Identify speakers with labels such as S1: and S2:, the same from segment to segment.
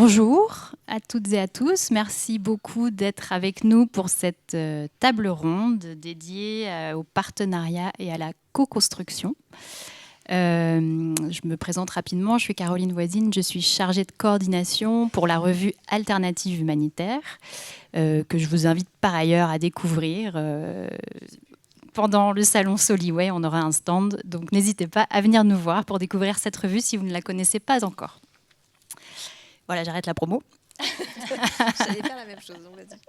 S1: Bonjour à toutes et à tous. Merci beaucoup d'être avec nous pour cette table ronde dédiée au partenariat et à la co-construction. Je me présente rapidement, je suis Caroline Voisine, je suis chargée de coordination pour la revue Alternative Humanitaire, que je vous invite par ailleurs à découvrir. Pendant le salon Soliway, on aura un stand, donc n'hésitez pas à venir nous voir pour découvrir cette revue si vous ne la connaissez pas encore. Voilà, j'arrête la promo.
S2: J'allais faire la même chose, donc vas-y.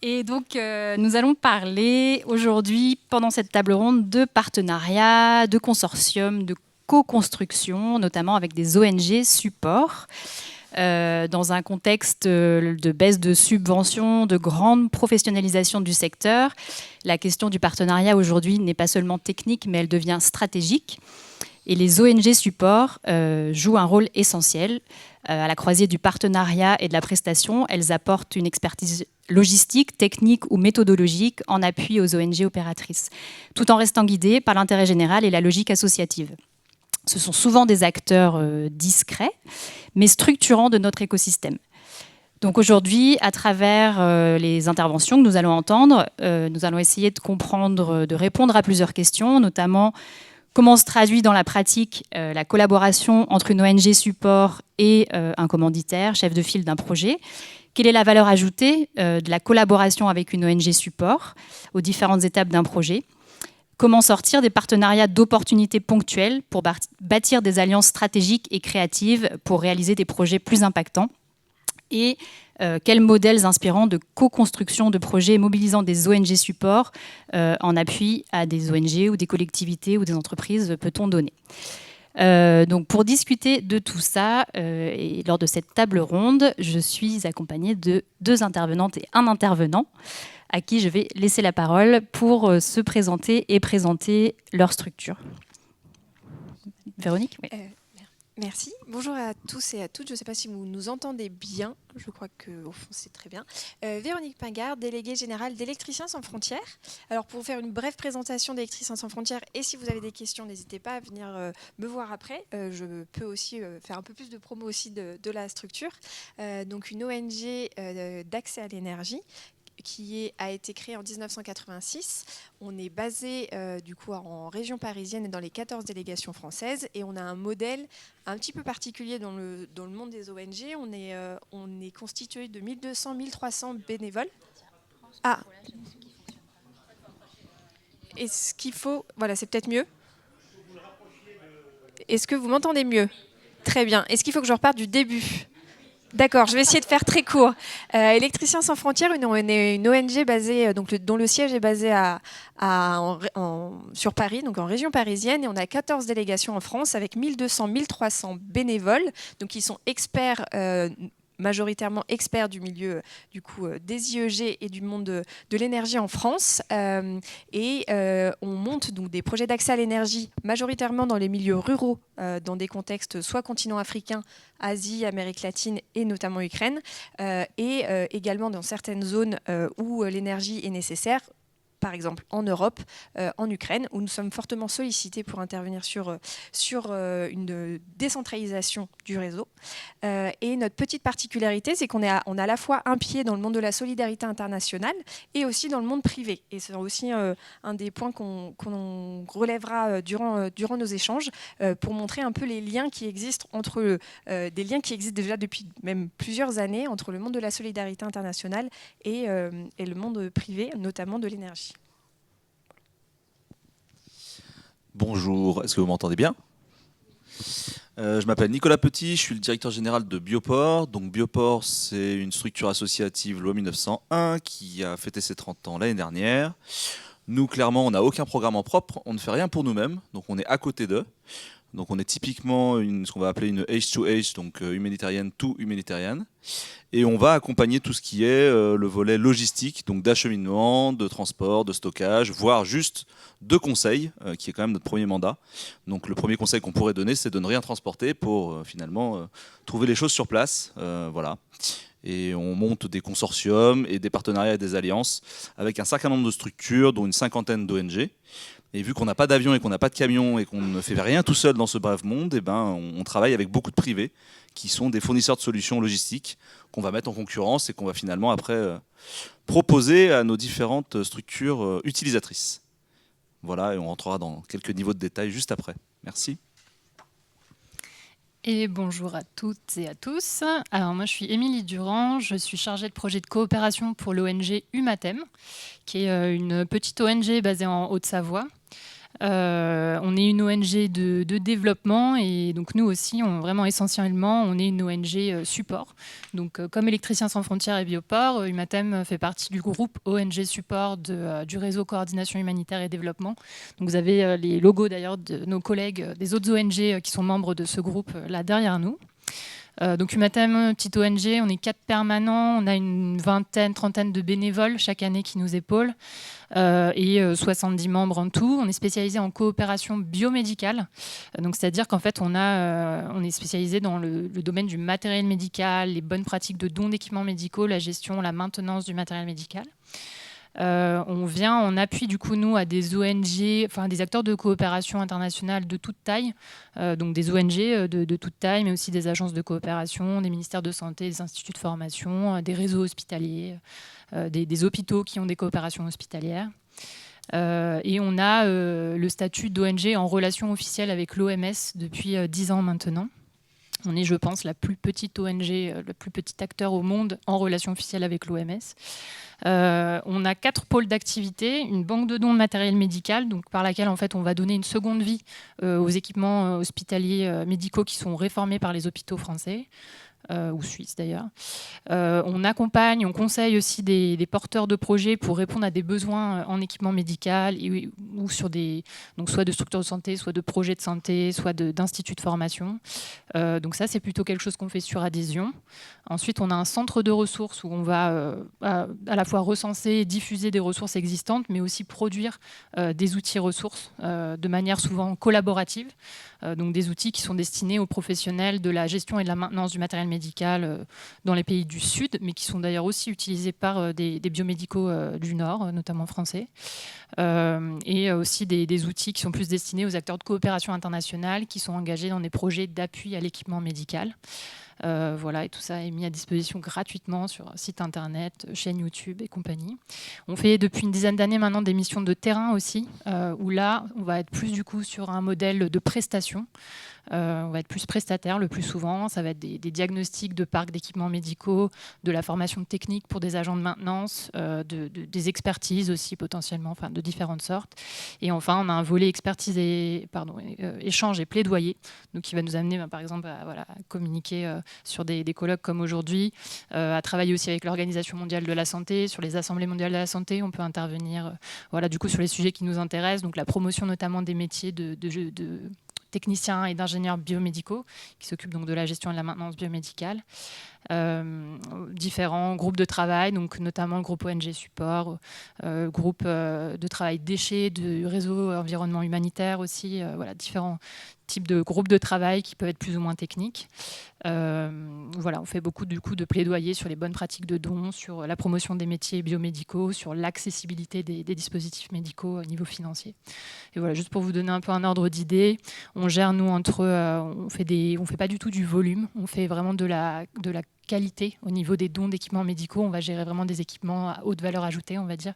S1: Et donc, nous allons parler aujourd'hui, pendant cette table ronde, de partenariats, de consortiums, de co-construction, notamment avec des ONG supports, dans un contexte de baisse de subventions, de grande professionnalisation du secteur. La question du partenariat aujourd'hui n'est pas seulement technique, mais elle devient stratégique. Et les ONG supports jouent un rôle essentiel. À la croisée du partenariat et de la prestation, elles apportent une expertise logistique, technique ou méthodologique en appui aux ONG opératrices, tout en restant guidées par l'intérêt général et la logique associative. Ce sont souvent des acteurs discrets, mais structurants de notre écosystème. Donc aujourd'hui, à travers les interventions que nous allons entendre, nous allons essayer de comprendre, de répondre à plusieurs questions, notamment comment se traduit dans la pratique la collaboration entre une ONG support et un commanditaire, chef de file d'un projet? Quelle est la valeur ajoutée de la collaboration avec une ONG support aux différentes étapes d'un projet? Comment sortir des partenariats d'opportunités ponctuelles pour bâtir des alliances stratégiques et créatives pour réaliser des projets plus impactants? Et quels modèles inspirants de co-construction de projets mobilisant des ONG supports en appui à des ONG ou des collectivités ou des entreprises peut-on donner? Donc pour discuter de tout ça, et lors de cette table ronde, je suis accompagnée de 2 intervenantes et un intervenant à qui je vais laisser la parole pour se présenter et présenter leur structure. Véronique, oui.
S2: Merci. Bonjour à tous et à toutes. Je ne sais pas si vous nous entendez bien. Je crois qu'au fond, c'est très bien. Véronique Pingard, déléguée générale d'Électriciens sans frontières. Alors, pour vous faire une brève présentation d'Électriciens sans frontières, et si vous avez des questions, n'hésitez pas à venir me voir après. Je peux aussi faire un peu plus de promo aussi de la structure. Donc, une ONG d'accès à l'énergie qui a été créée en 1986. On est basé du coup en région parisienne et dans les 14 délégations françaises, et on a un modèle un petit peu particulier dans le monde des ONG. On est constitué de 1200-1300 bénévoles. Ah, est-ce qu'il faut... Voilà, c'est peut-être mieux. Est-ce que vous m'entendez mieux? Très bien. Est-ce qu'il faut que je reparte du début? D'accord, je vais essayer de faire très court. Électriciens sans frontières, on est une ONG basée, dont le siège est basé sur Paris, donc en région parisienne, et on a 14 délégations en France avec 1200-1300 bénévoles, donc qui sont experts, majoritairement experts du milieu du coup, des IEG et du monde de l'énergie en France. On monte donc des projets d'accès à l'énergie majoritairement dans les milieux ruraux, dans des contextes soit continent africain, Asie, Amérique latine et notamment Ukraine, et également dans certaines zones où l'énergie est nécessaire, par exemple en Europe, en Ukraine, où nous sommes fortement sollicités pour intervenir sur une décentralisation du réseau. Et notre petite particularité, c'est qu'on a à la fois un pied dans le monde de la solidarité internationale et aussi dans le monde privé. Et c'est aussi un des points qu'on relèvera durant nos échanges, pour montrer un peu les liens qui existent des liens qui existent déjà depuis même plusieurs années entre le monde de la solidarité internationale et le monde privé, notamment de l'énergie.
S3: Bonjour, est-ce que vous m'entendez bien? Je m'appelle Nicolas Petit, je suis le directeur général de Bioport. Donc Bioport, c'est une structure associative loi 1901 qui a fêté ses 30 ans l'année dernière. Nous, clairement, on n'a aucun programme en propre, on ne fait rien pour nous-mêmes, donc on est à côté d'eux. Donc on est typiquement ce qu'on va appeler une H2H, donc humanitarienne to humanitarienne. Et on va accompagner tout ce qui est le volet logistique, donc d'acheminement, de transport, de stockage, voire juste de conseils, qui est quand même notre premier mandat. Donc le premier conseil qu'on pourrait donner, c'est de ne rien transporter pour finalement trouver les choses sur place. Voilà. Et on monte des consortiums et des partenariats et des alliances avec un certain nombre de structures, dont une 50aine d'ONG. Et vu qu'on n'a pas d'avion et qu'on n'a pas de camion et qu'on ne fait rien tout seul dans ce brave monde, on travaille avec beaucoup de privés qui sont des fournisseurs de solutions logistiques qu'on va mettre en concurrence et qu'on va finalement après proposer à nos différentes structures utilisatrices. Voilà, et on rentrera dans quelques niveaux de détails juste après. Merci.
S1: Et bonjour à toutes et à tous. Alors moi je suis Émilie Durand, je suis chargée de projet de coopération pour l'ONG Humatem, qui est une petite ONG basée en Haute-Savoie. On est une ONG de développement et donc nous aussi, vraiment essentiellement, on est une ONG support. Donc comme Électriciens sans frontières et Bioport, Humatem fait partie du groupe ONG support du réseau coordination humanitaire et développement. Donc vous avez les logos d'ailleurs de nos collègues des autres ONG qui sont membres de ce groupe là derrière nous. Donc Humatem, petite ONG, on est 4 permanents, on a une vingtaine, trentaine de bénévoles chaque année qui nous épaulent et 70 membres en tout. On est spécialisé en coopération biomédicale, donc c'est-à-dire qu'en fait on est spécialisé dans le domaine du matériel médical, les bonnes pratiques de dons d'équipements médicaux, la gestion, la maintenance du matériel médical. On vient en appui du coup nous à des ONG, enfin des acteurs de coopération internationale de toute taille, donc des ONG de toute taille, mais aussi des agences de coopération, des ministères de santé, des instituts de formation, des réseaux hospitaliers, des hôpitaux qui ont des coopérations hospitalières. Et on a le statut d'ONG en relation officielle avec l'OMS depuis 10 ans maintenant. On est, je pense, la plus petite ONG, le plus petit acteur au monde en relation officielle avec l'OMS. On a 4 pôles d'activité, une banque de dons de matériel médical, donc par laquelle en fait, on va donner une seconde vie aux équipements hospitaliers médicaux qui sont réformés par les hôpitaux français. Ou suisse d'ailleurs. On accompagne, on conseille aussi des porteurs de projets pour répondre à des besoins en équipement médical ou sur donc soit de structures de santé, soit de projets de santé, soit d'instituts de formation. Donc ça, c'est plutôt quelque chose qu'on fait sur adhésion. Ensuite, on a un centre de ressources où on va à la fois recenser et diffuser des ressources existantes, mais aussi produire des outils ressources de manière souvent collaborative. Donc des outils qui sont destinés aux professionnels de la gestion et de la maintenance du matériel médical dans les pays du Sud, mais qui sont d'ailleurs aussi utilisés par des biomédicaux du Nord, notamment français. Et aussi des outils qui sont plus destinés aux acteurs de coopération internationale qui sont engagés dans des projets d'appui à l'équipement médical. Voilà, et tout ça est mis à disposition gratuitement sur site internet, chaîne YouTube et compagnie. On fait depuis une dizaine d'années maintenant des missions de terrain aussi, où là, on va être plus du coup sur un modèle de prestation. On va être plus prestataire le plus souvent. Ça va être des diagnostics de parcs d'équipements médicaux, de la formation technique pour des agents de maintenance, des expertises aussi potentiellement, enfin de différentes sortes. Et enfin, on a un volet expertise échange et plaidoyer, donc qui va nous amener par exemple à communiquer sur des colloques comme aujourd'hui, à travailler aussi avec l'Organisation mondiale de la santé, sur les assemblées mondiales de la santé. On peut intervenir du coup sur les sujets qui nous intéressent, donc la promotion notamment des métiers de techniciens et d'ingénieurs biomédicaux qui s'occupent donc de la gestion et de la maintenance biomédicale. Différents groupes de travail, donc notamment le groupe ONG Support, groupe de travail déchets, du réseau environnement humanitaire aussi, différents types de groupes de travail qui peuvent être plus ou moins techniques. On fait beaucoup du coup de plaidoyer sur les bonnes pratiques de dons, sur la promotion des métiers biomédicaux, sur l'accessibilité des dispositifs médicaux au niveau financier. Et voilà, juste pour vous donner un peu un ordre d'idée, on gère nous on fait pas du tout du volume, on fait vraiment de la qualité au niveau des dons d'équipements médicaux. On va gérer vraiment des équipements à haute valeur ajoutée, on va dire.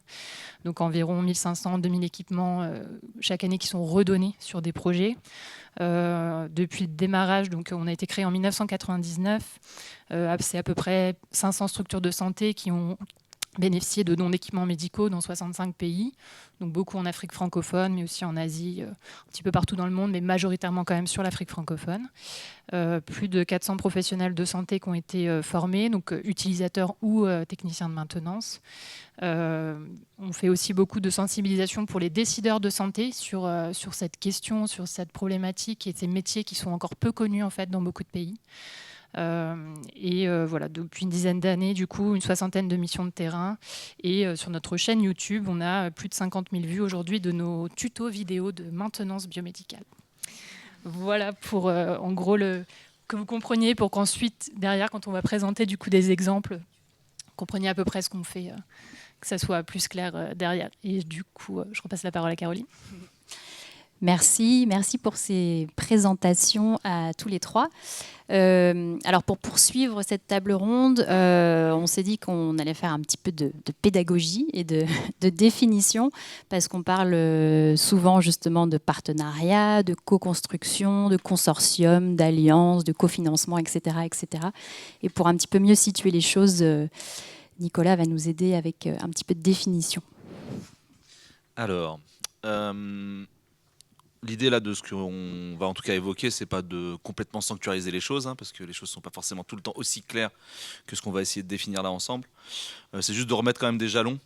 S1: Donc environ 1500, 2000 équipements chaque année qui sont redonnés sur des projets. Depuis le démarrage, donc on a été créé en 1999. C'est à peu près 500 structures de santé qui ont bénéficié de dons d'équipements médicaux dans 65 pays, donc beaucoup en Afrique francophone, mais aussi en Asie, un petit peu partout dans le monde, mais majoritairement quand même sur l'Afrique francophone. Plus de 400 professionnels de santé qui ont été formés, donc utilisateurs ou techniciens de maintenance. On fait aussi beaucoup de sensibilisation pour les décideurs de santé sur cette question, sur cette problématique et ces métiers qui sont encore peu connus en fait dans beaucoup de pays. Depuis une dizaine d'années, du coup, une soixantaine de missions de terrain. Et sur notre chaîne YouTube, on a plus de 50 000 vues aujourd'hui de nos tutos vidéo de maintenance biomédicale. Voilà pour, en gros, que vous compreniez, pour qu'ensuite, derrière, quand on va présenter du coup des exemples, vous compreniez à peu près ce qu'on fait, que ça soit plus clair derrière. Et du coup, je repasse la parole à Caroline. Merci pour ces présentations à tous les trois. Alors pour poursuivre cette table ronde, on s'est dit qu'on allait faire un petit peu de pédagogie et de définition, parce qu'on parle souvent justement de partenariat, de co-construction, de consortium, d'alliance, de cofinancement, etc., etc. Et pour un petit peu mieux situer les choses, Nicolas va nous aider avec un petit peu de définition.
S3: Alors, l'idée là de ce qu'on va en tout cas évoquer, c'est pas de complètement sanctuariser les choses, hein, parce que les choses sont pas forcément tout le temps aussi claires que ce qu'on va essayer de définir là ensemble. C'est juste de remettre quand même des jalons,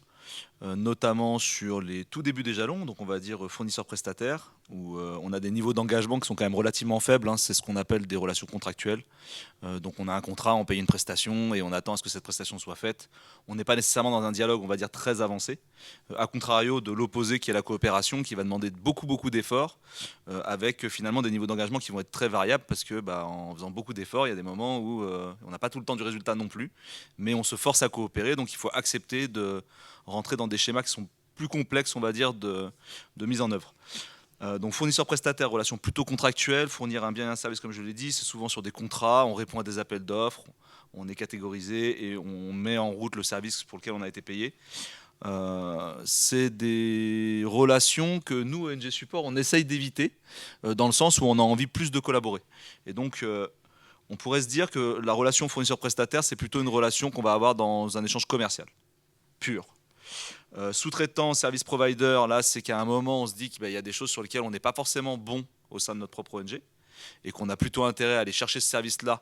S3: notamment sur les tout débuts des jalons, donc on va dire fournisseurs-prestataires, où on a des niveaux d'engagement qui sont quand même relativement faibles, hein, c'est ce qu'on appelle des relations contractuelles. Donc on a un contrat, on paye une prestation et on attend à ce que cette prestation soit faite. On n'est pas nécessairement dans un dialogue, on va dire, très avancé. A contrario de l'opposé qui est la coopération, qui va demander beaucoup d'efforts, avec finalement des niveaux d'engagement qui vont être très variables, parce que en faisant beaucoup d'efforts, il y a des moments où on n'a pas tout le temps du résultat non plus, mais on se force à coopérer, donc il faut accepter de rentrer dans des schémas qui sont plus complexes, on va dire, de mise en œuvre. Donc fournisseur-prestataire, relation plutôt contractuelle, fournir un bien et un service comme je l'ai dit, c'est souvent sur des contrats, on répond à des appels d'offres, on est catégorisé et on met en route le service pour lequel on a été payé. C'est des relations que nous, ONG Support, on essaye d'éviter, dans le sens où on a envie plus de collaborer. Et donc on pourrait se dire que la relation fournisseur-prestataire, c'est plutôt une relation qu'on va avoir dans un échange commercial, pur. Sous-traitant, service provider, là c'est qu'à un moment on se dit qu'il y a des choses sur lesquelles on n'est pas forcément bon au sein de notre propre ONG et qu'on a plutôt intérêt à aller chercher ce service-là,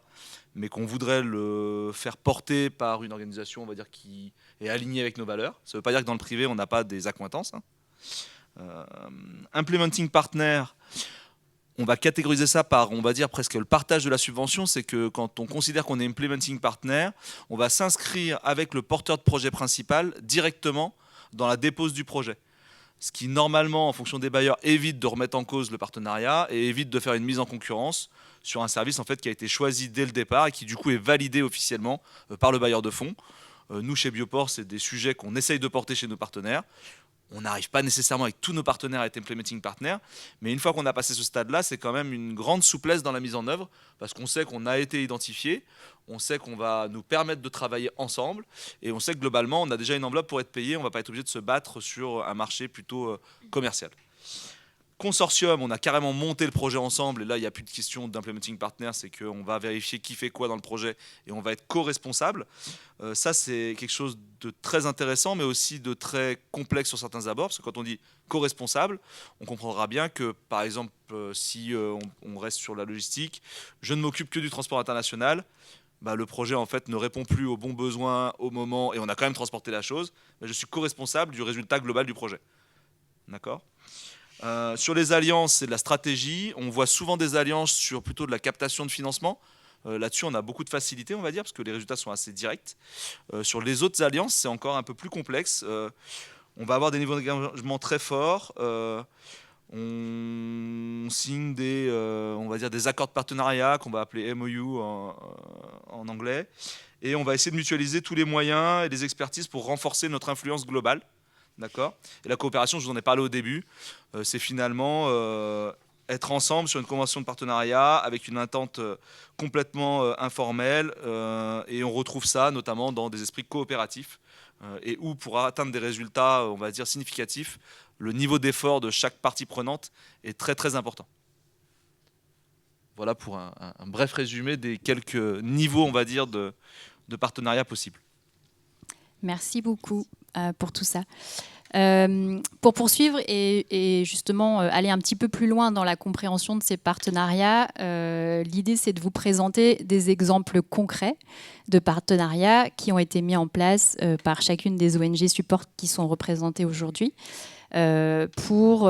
S3: mais qu'on voudrait le faire porter par une organisation, on va dire, qui est alignée avec nos valeurs. Ça ne veut pas dire que dans le privé on n'a pas des accointances, hein. Implementing partner, on va catégoriser ça par, on va dire, presque le partage de la subvention. C'est que quand on considère qu'on est implementing partner, on va s'inscrire avec le porteur de projet principal directement dans la dépose du projet. Ce qui, normalement, en fonction des bailleurs, évite de remettre en cause le partenariat et évite de faire une mise en concurrence sur un service en fait, qui a été choisi dès le départ et qui, du coup, est validé officiellement par le bailleur de fonds. Nous, chez Bioport, c'est des sujets qu'on essaye de porter chez nos partenaires. On n'arrive pas nécessairement avec tous nos partenaires à être implementing partner, mais une fois qu'on a passé ce stade-là, c'est quand même une grande souplesse dans la mise en œuvre, parce qu'on sait qu'on a été identifié, on sait qu'on va nous permettre de travailler ensemble, et on sait que globalement, on a déjà une enveloppe pour être payé, on ne va pas être obligé de se battre sur un marché plutôt commercial. Consortium, on a carrément monté le projet ensemble, et là, il n'y a plus de question d'implementing partner, c'est qu'on va vérifier qui fait quoi dans le projet, et on va être co-responsable. Ça, c'est quelque chose de très intéressant, mais aussi de très complexe sur certains abords, parce que quand on dit co-responsable, on comprendra bien que, par exemple, si on reste sur la logistique, je ne m'occupe que du transport international, le projet en fait ne répond plus aux bons besoins au moment, et on a quand même transporté la chose, je suis co-responsable du résultat global du projet. D'accord ? Sur les alliances, c'est de la stratégie. On voit souvent des alliances sur plutôt de la captation de financement. Là-dessus, on a beaucoup de facilité, on va dire, parce que les résultats sont assez directs. Sur les autres alliances, c'est encore un peu plus complexe. On va avoir des niveaux d'engagement très forts. On signe on va dire des accords de partenariat qu'on va appeler MOU en anglais. Et on va essayer de mutualiser tous les moyens et les expertises pour renforcer notre influence globale. D'accord ? Et la coopération, je vous en ai parlé au début, c'est finalement être ensemble sur une convention de partenariat avec une entente complètement informelle, et on retrouve ça notamment dans des esprits coopératifs, et où pour atteindre des résultats, on va dire, significatifs, le niveau d'effort de chaque partie prenante est très très important. Voilà pour un bref résumé des quelques niveaux, on va dire, de partenariat possibles.
S1: Merci beaucoup pour tout ça. Pour poursuivre et justement aller un petit peu plus loin dans la compréhension de ces partenariats, l'idée c'est de vous présenter des exemples concrets de partenariats qui ont été mis en place par chacune des ONG support qui sont représentées aujourd'hui. Pour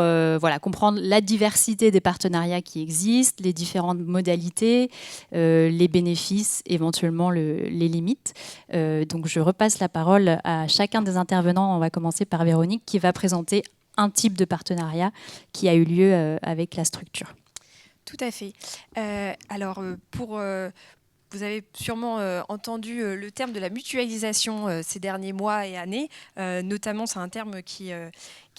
S1: comprendre la diversité des partenariats qui existent, les différentes modalités, les bénéfices, éventuellement les limites. Donc je repasse la parole à chacun des intervenants. On va commencer par Véronique qui va présenter un type de partenariat qui a eu lieu avec la structure.
S2: Tout à fait. Vous avez sûrement entendu le terme de la mutualisation ces derniers mois et années. Notamment, c'est un terme qui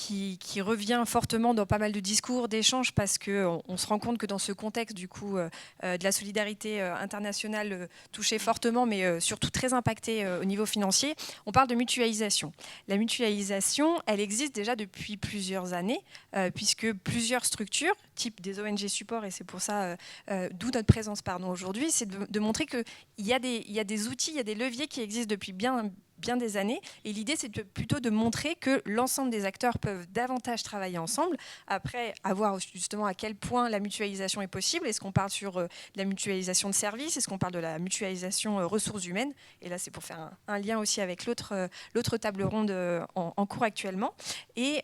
S2: qui revient fortement dans pas mal de discours, d'échanges, parce qu'on se rend compte que dans ce contexte du coup, de la solidarité internationale touchée fortement, mais surtout très impactée au niveau financier, on parle de mutualisation. La mutualisation, elle existe déjà depuis plusieurs années, puisque plusieurs structures, type des ONG support, et c'est pour ça, d'où notre présence aujourd'hui, c'est de montrer qu'il y a des outils, il y a des leviers qui existent depuis bien des années, et l'idée c'est plutôt de montrer que l'ensemble des acteurs peuvent davantage travailler ensemble. Après, à voir justement à quel point la mutualisation est possible. Est-ce qu'on parle sur la mutualisation de services? Est-ce qu'on parle de la mutualisation ressources humaines? Et là, c'est pour faire un lien aussi avec l'autre table ronde en cours actuellement. Et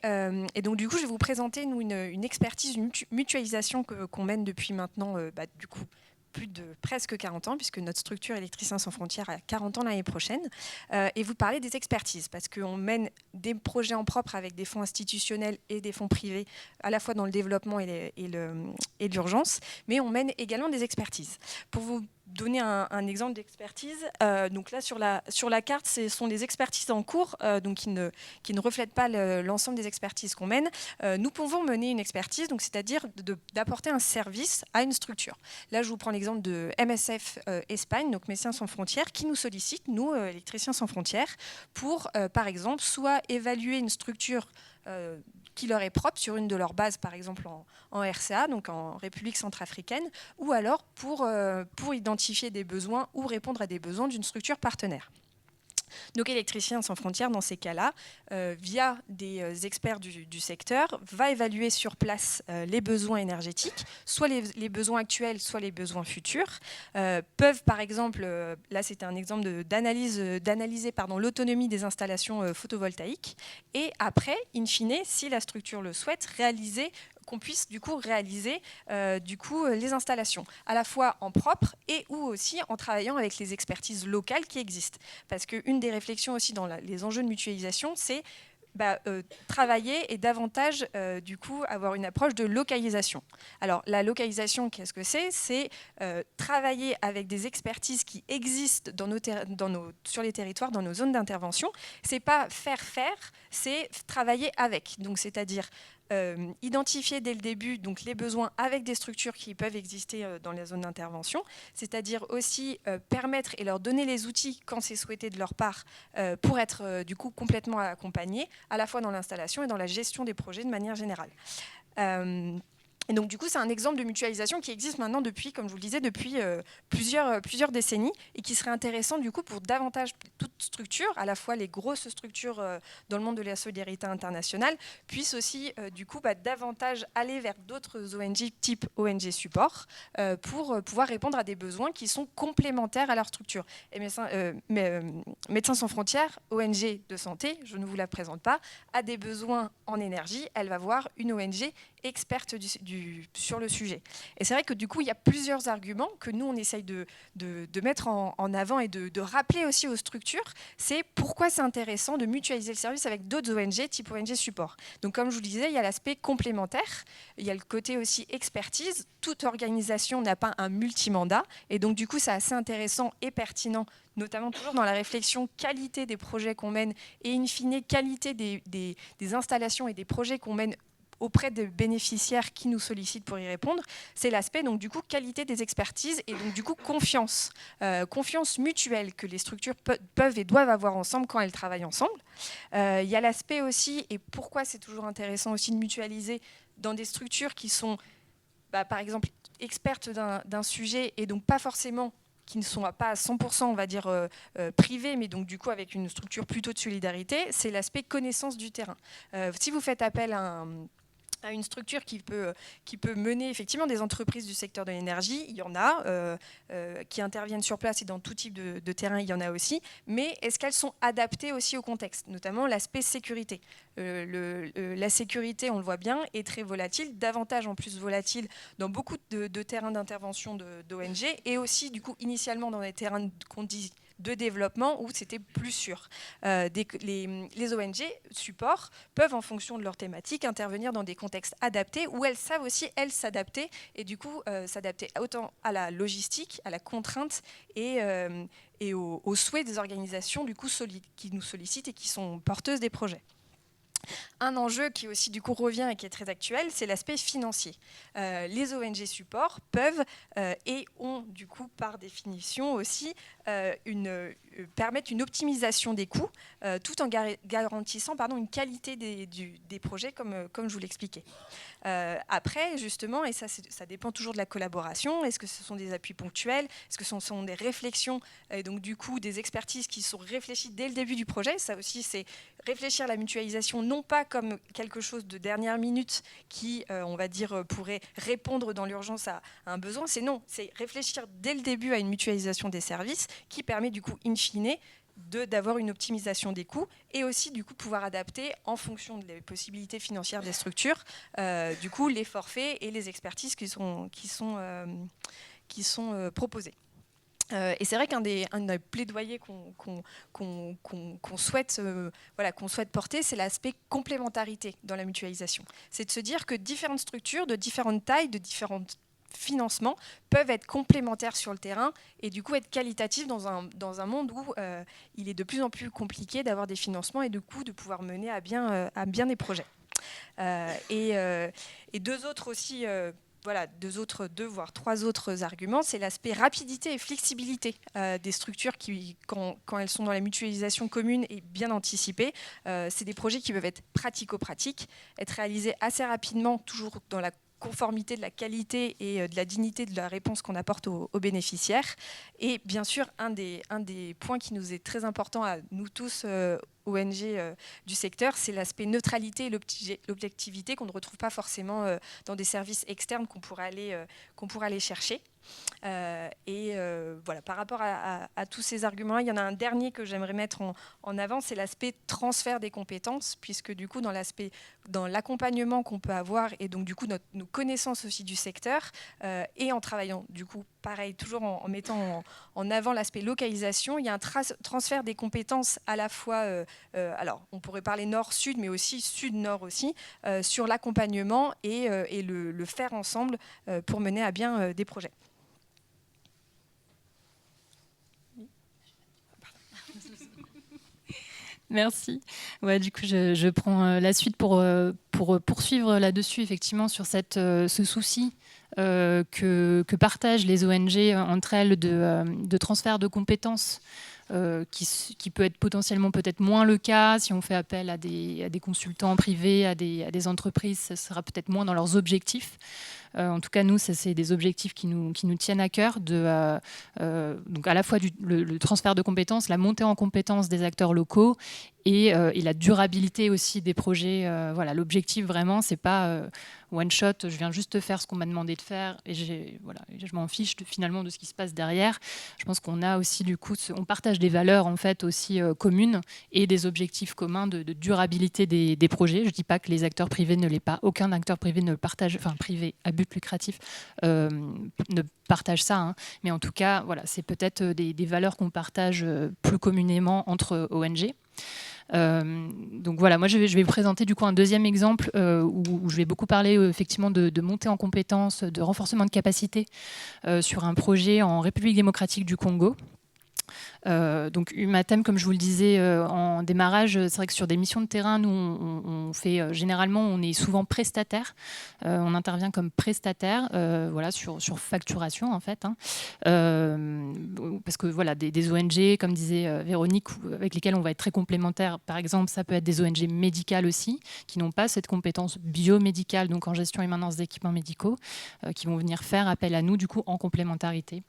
S2: donc, du coup, je vais vous présenter nous, une expertise, une mutualisation qu'on mène depuis maintenant, du coup, plus de presque 40 ans, puisque notre structure Électriciens sans frontières a 40 ans l'année prochaine, et vous parler des expertises, parce qu'on mène des projets en propre avec des fonds institutionnels et des fonds privés, à la fois dans le développement et l'urgence, mais on mène également des expertises. Pour vous donner un exemple d'expertise, donc là sur la carte, ce sont des expertises en cours, donc qui ne reflètent pas l'ensemble des expertises qu'on mène. Nous pouvons mener une expertise, donc c'est-à-dire d'apporter un service à une structure. Là, je vous prends l'exemple de MSF Espagne, donc Médecins sans frontières, qui nous sollicite, nous, Électriciens sans frontières, pour, par exemple, soit évaluer une structure qui leur est propre sur une de leurs bases, par exemple en RCA, donc en République centrafricaine, ou alors pour identifier des besoins ou répondre à des besoins d'une structure partenaire. Donc Électriciens sans frontières, dans ces cas-là, via des experts du secteur, va évaluer sur place les besoins énergétiques, soit les besoins actuels, soit les besoins futurs. Peuvent, par exemple, là c'était un exemple d'analyser l'autonomie des installations photovoltaïques, et après, in fine, si la structure le souhaite, qu'on puisse du coup réaliser les installations, à la fois en propre et ou aussi en travaillant avec les expertises locales qui existent. Parce qu'une des réflexions aussi dans les enjeux de mutualisation, c'est travailler et davantage avoir une approche de localisation. Alors la localisation, qu'est-ce que c'est? C'est travailler avec des expertises qui existent sur les territoires, dans nos zones d'intervention. C'est pas faire, c'est travailler avec. Donc c'est-à-dire identifier dès le début donc, les besoins avec des structures qui peuvent exister dans la zone d'intervention, c'est-à-dire aussi permettre et leur donner les outils quand c'est souhaité de leur part pour être du coup complètement accompagnés, à la fois dans l'installation et dans la gestion des projets de manière générale. Et donc du coup, c'est un exemple de mutualisation qui existe maintenant depuis, comme je vous le disais, depuis plusieurs décennies, et qui serait intéressant du coup pour davantage toute structure, à la fois les grosses structures dans le monde de la solidarité internationale, puissent aussi davantage aller vers d'autres ONG type ONG support pour pouvoir répondre à des besoins qui sont complémentaires à leur structure. Et Médecins sans frontières, ONG de santé, je ne vous la présente pas, a des besoins en énergie, elle va voir une ONG experte sur le sujet. Et c'est vrai que du coup, il y a plusieurs arguments que nous, on essaye de mettre en avant et de rappeler aussi aux structures. C'est pourquoi c'est intéressant de mutualiser le service avec d'autres ONG, type ONG support. Donc, comme je vous le disais, il y a l'aspect complémentaire, il y a le côté aussi expertise. Toute organisation n'a pas un multimandat. Et donc, du coup, c'est assez intéressant et pertinent, notamment toujours dans la réflexion qualité des projets qu'on mène et in fine qualité des installations et des projets qu'on mène auprès des bénéficiaires qui nous sollicitent pour y répondre, c'est l'aspect donc du coup qualité des expertises et donc du coup confiance mutuelle que les structures peuvent et doivent avoir ensemble quand elles travaillent ensemble. Il y a l'aspect aussi, et pourquoi c'est toujours intéressant aussi de mutualiser dans des structures qui sont par exemple expertes d'un sujet et donc pas forcément qui ne sont pas à 100%, on va dire, privés, mais donc du coup avec une structure plutôt de solidarité, c'est l'aspect connaissance du terrain. Si vous faites appel à une structure qui peut mener effectivement des entreprises du secteur de l'énergie, il y en a qui interviennent sur place et dans tout type de terrain, il y en a aussi, mais est-ce qu'elles sont adaptées aussi au contexte, notamment l'aspect sécurité. La sécurité, on le voit bien, est très volatile, davantage en plus volatile dans beaucoup de terrains d'intervention d'ONG et aussi du coup initialement dans les terrains qu'on dit de développement où c'était plus sûr. Les ONG support peuvent, en fonction de leur thématique, intervenir dans des contextes adaptés où elles savent aussi, elles, s'adapter et du coup s'adapter autant à la logistique, à la contrainte et aux souhaits des organisations du coup, qui nous sollicitent et qui sont porteuses des projets. Un enjeu qui aussi du coup revient et qui est très actuel, c'est l'aspect financier. Les ONG support peuvent et ont du coup par définition aussi permettre une optimisation des coûts tout en garantissant une qualité des projets comme je vous l'expliquais. Après, justement, et ça dépend toujours de la collaboration, est-ce que ce sont des appuis ponctuels, est-ce que ce sont des réflexions, et donc du coup des expertises qui sont réfléchies dès le début du projet. Ça aussi, c'est réfléchir à la mutualisation, non pas comme quelque chose de dernière minute qui, on va dire, pourrait répondre dans l'urgence à un besoin. C'est réfléchir dès le début à une mutualisation des services qui permet du coup, in fine, d'avoir une optimisation des coûts et aussi du coup pouvoir adapter en fonction des possibilités financières des structures du coup les forfaits et les expertises qui sont proposés. Et c'est vrai qu'un des plaidoyers qu'on souhaite, qu'on souhaite porter, c'est l'aspect complémentarité dans la mutualisation. C'est de se dire que différentes structures de différentes tailles, de différentes financements peuvent être complémentaires sur le terrain et du coup être qualitatifs dans un monde où il est de plus en plus compliqué d'avoir des financements et du coup de pouvoir mener à bien des projets. Et deux autres aussi... deux voire trois autres arguments, c'est l'aspect rapidité et flexibilité des structures qui, quand elles sont dans la mutualisation commune et bien anticipées, c'est des projets qui peuvent être pratico-pratiques, être réalisés assez rapidement, toujours dans la conformité de la qualité et de la dignité de la réponse qu'on apporte aux bénéficiaires. Et bien sûr, un des points qui nous est très important à nous tous, ONG du secteur, c'est l'aspect neutralité et l'objectivité qu'on ne retrouve pas forcément dans des services externes qu'on pourrait aller chercher. Voilà, par rapport à tous ces arguments, il y en a un dernier que j'aimerais mettre en avant, c'est l'aspect transfert des compétences, puisque du coup, dans l'accompagnement qu'on peut avoir et donc du coup nos connaissances aussi du secteur et en travaillant du coup pareil toujours en mettant en avant l'aspect localisation, il y a un transfert des compétences à la fois alors on pourrait parler nord-sud mais aussi sud-nord aussi sur l'accompagnement et le faire ensemble pour mener à bien des projets.
S1: Merci. Ouais, du coup, je prends la suite pour poursuivre là-dessus, effectivement, sur ce souci que partagent les ONG entre elles de transfert de compétences, qui peut être potentiellement peut-être moins le cas si on fait appel à des consultants privés, à des entreprises, ça sera peut-être moins dans leurs objectifs. En tout cas, nous, c'est des objectifs qui nous tiennent à cœur, donc à la fois le transfert de compétences, la montée en compétences des acteurs locaux et la durabilité aussi des projets. Voilà, l'objectif vraiment, c'est pas one shot, je viens juste faire ce qu'on m'a demandé de faire et je m'en fiche finalement de ce qui se passe derrière. Je pense qu'on a aussi du coup, on partage des valeurs en fait aussi communes et des objectifs communs de durabilité des projets. Je dis pas que les acteurs privés ne l'aient pas, aucun acteur privé ne le partage, enfin privé à but lucratif ne partage ça, hein. Mais en tout cas, voilà, c'est peut-être des valeurs qu'on partage plus communément entre ONG. Donc voilà, moi je vais vous présenter du coup un deuxième exemple où je vais beaucoup parler effectivement de montée en compétences, de renforcement de capacité sur un projet en République démocratique du Congo. Donc Humatem, comme je vous le disais en démarrage, c'est vrai que sur des missions de terrain, nous on fait généralement, on est souvent prestataire, on intervient comme prestataire, voilà, sur facturation en fait, hein. Parce que voilà, des ONG, comme disait Véronique, avec lesquelles on va être très complémentaires. Par exemple, ça peut être des ONG médicales aussi, qui n'ont pas cette compétence biomédicale, donc en gestion et maintenance d'équipements médicaux, qui vont venir faire appel à nous du coup en complémentarité.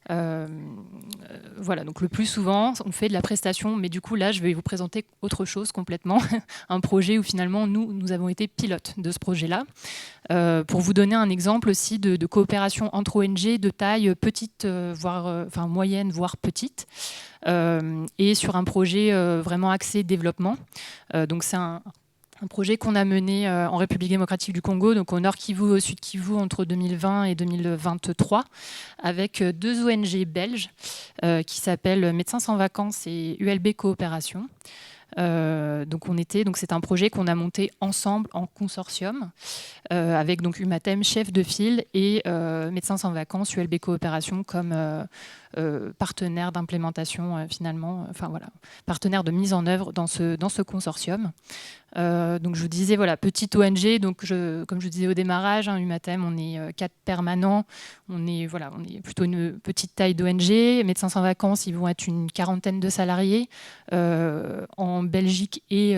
S1: Voilà, donc le plus souvent on fait de la prestation, mais du coup là je vais vous présenter autre chose complètement, un projet où finalement nous avons été pilotes de ce projet-là, pour vous donner un exemple aussi de coopération entre ONG de taille petite, voire enfin moyenne, voire petite, et sur un projet vraiment axé développement. Donc c'est un projet qu'on a mené en République démocratique du Congo, donc au Nord Kivu, au Sud Kivu, entre 2020 et 2023, avec deux ONG belges qui s'appellent Médecins sans vacances et ULB Coopération. Donc c'est un projet qu'on a monté ensemble en consortium avec donc Humatem, chef de file, et Médecins sans vacances, ULB Coopération comme partenaire d'implémentation finalement, enfin voilà, partenaire de mise en œuvre dans ce consortium. Donc je vous disais, voilà, petite ONG, donc comme je vous disais au démarrage, Humatem, on est 4 permanents, on est plutôt une petite taille d'ONG. Médecins sans vacances, ils vont être une 40aine de salariés en Belgique et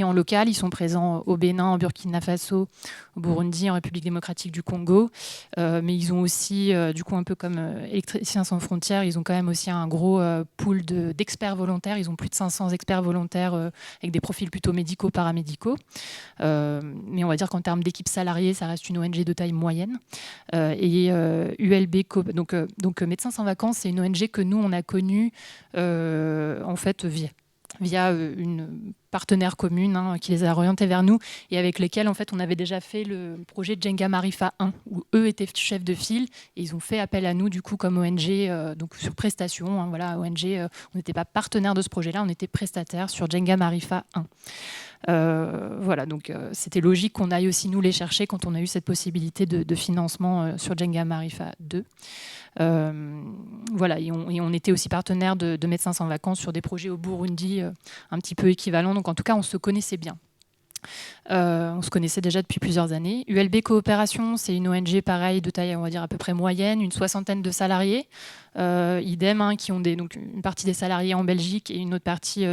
S1: en local. Ils sont présents au Bénin, en Burkina Faso, au Burundi, en République démocratique du Congo. Mais ils ont aussi, du coup, un peu comme Électriciens sans frontières, ils ont quand même aussi un gros pool d'experts volontaires. Ils ont plus de 500 experts volontaires avec des profils plutôt médicaux, paramédicaux. Mais on va dire qu'en termes d'équipe salariée, ça reste une ONG de taille moyenne. ULB, donc Médecins sans vacances, c'est une ONG que nous, on a connue en fait via une partenaire commune qui les a orientés vers nous et avec lesquels en fait on avait déjà fait le projet Djenga Marifa 1 où eux étaient chefs de file et ils ont fait appel à nous du coup comme ONG donc sur prestation voilà ONG on n'était pas partenaire de ce projet-là, on était prestataire sur Djenga Marifa 1. Voilà, donc c'était logique qu'on aille aussi nous les chercher quand on a eu cette possibilité de financement sur Djenga Marifa 2. Voilà, et on était aussi partenaire de Médecins sans vacances sur des projets au Burundi un petit peu équivalents. Donc en tout cas, on se connaissait bien. On se connaissait déjà depuis plusieurs années. ULB Coopération, c'est une ONG pareil de taille, on va dire à peu près moyenne, une 60aine de salariés. Idem, qui ont donc une partie des salariés en Belgique et une autre partie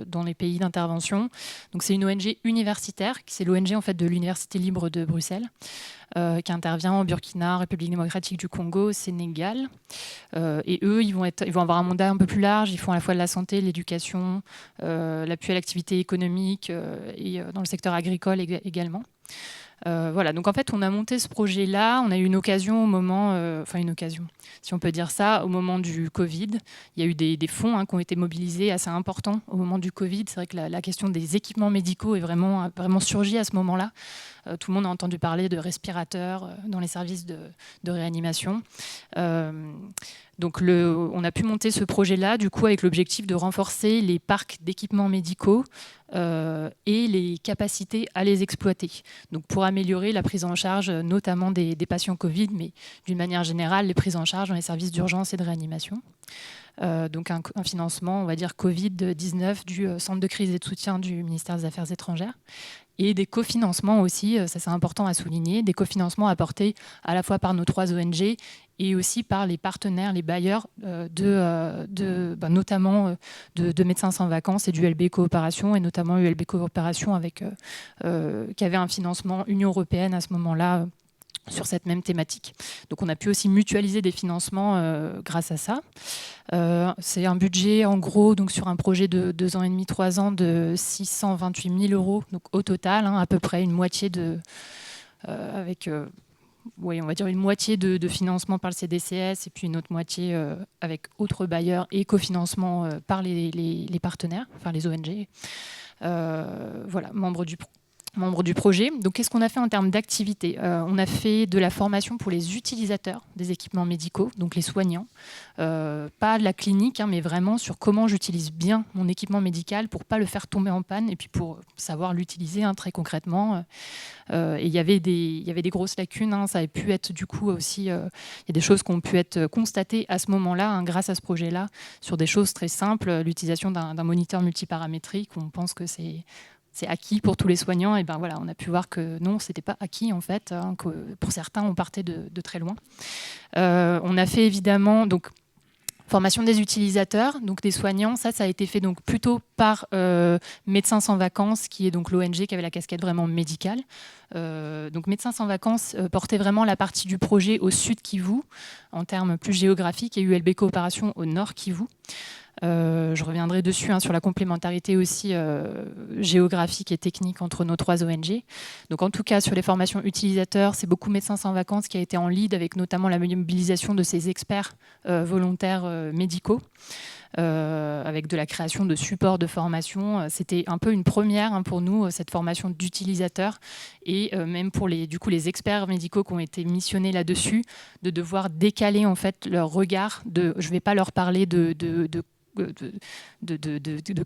S1: dans les pays d'intervention. Donc c'est une ONG universitaire, c'est l'ONG en fait de l'Université libre de Bruxelles, qui intervient en Burkina, République démocratique du Congo, Sénégal. Et eux, ils vont avoir un mandat un peu plus large. Ils font à la fois de la santé, l'éducation, l'appui à l'activité économique et dans le secteur agricole également. Voilà, donc en fait, on a monté ce projet-là. On a eu une occasion au moment, une occasion, si on peut dire ça, au moment du Covid. Il y a eu des fonds qui ont été mobilisés assez importants au moment du Covid. C'est vrai que la question des équipements médicaux est vraiment surgie à ce moment-là. Tout le monde a entendu parler de respirateurs dans les services de réanimation. Donc on a pu monter ce projet-là, du coup, avec l'objectif de renforcer les parcs d'équipements médicaux et les capacités à les exploiter. Donc pour améliorer la prise en charge, notamment des patients Covid, mais d'une manière générale, les prises en charge dans les services d'urgence et de réanimation. Donc un financement, on va dire, Covid-19 du Centre de crise et de soutien du ministère des Affaires étrangères. Et des cofinancements aussi, ça c'est important à souligner, des cofinancements apportés à la fois par nos 3 ONG et aussi par les partenaires, les bailleurs, notamment de Médecins sans vacances et du ULB Coopération, et notamment ULB Coopération qui avait un financement Union européenne à ce moment-là sur cette même thématique. Donc on a pu aussi mutualiser des financements grâce à ça. C'est un budget en gros donc sur un projet de 2 ans et demi, 3 ans de 628 000 euros, donc au total à peu près une moitié avec on va dire une moitié de financement par le CDCS et puis une autre moitié avec autres bailleurs et cofinancement par les partenaires, enfin les ONG. Voilà, membres du projet. Donc, qu'est-ce qu'on a fait en termes d'activité ? On a fait de la formation pour les utilisateurs des équipements médicaux, donc les soignants. Pas de la clinique, mais vraiment sur comment j'utilise bien mon équipement médical pour ne pas le faire tomber en panne et puis pour savoir l'utiliser très concrètement. Et il y avait des grosses lacunes. Ça avait pu être du coup aussi... Il y a des choses qui ont pu être constatées à ce moment-là, grâce à ce projet-là, sur des choses très simples. L'utilisation d'un moniteur multiparamétrique, on pense que c'est acquis pour tous les soignants, et ben voilà, on a pu voir que non, c'était pas acquis en fait, que pour certains, on partait de très loin. On a fait évidemment donc formation des utilisateurs, donc des soignants. Ça a été fait donc plutôt par Médecins sans vacances, qui est donc l'ONG qui avait la casquette vraiment médicale. Donc Médecins sans vacances portait vraiment la partie du projet au sud Kivu, en termes plus géographiques, et ULB Coopération au nord Kivu. Je reviendrai dessus sur la complémentarité aussi géographique et technique entre nos 3 ONG. Donc en tout cas sur les formations utilisateurs, c'est beaucoup Médecins sans vacances qui a été en lead avec notamment la mobilisation de ces experts volontaires médicaux. Avec de la création de supports de formation. C'était un peu une première pour nous, cette formation d'utilisateurs, et même pour les experts médicaux qui ont été missionnés là-dessus, de devoir décaler en fait leur regard. Je ne vais pas leur parler de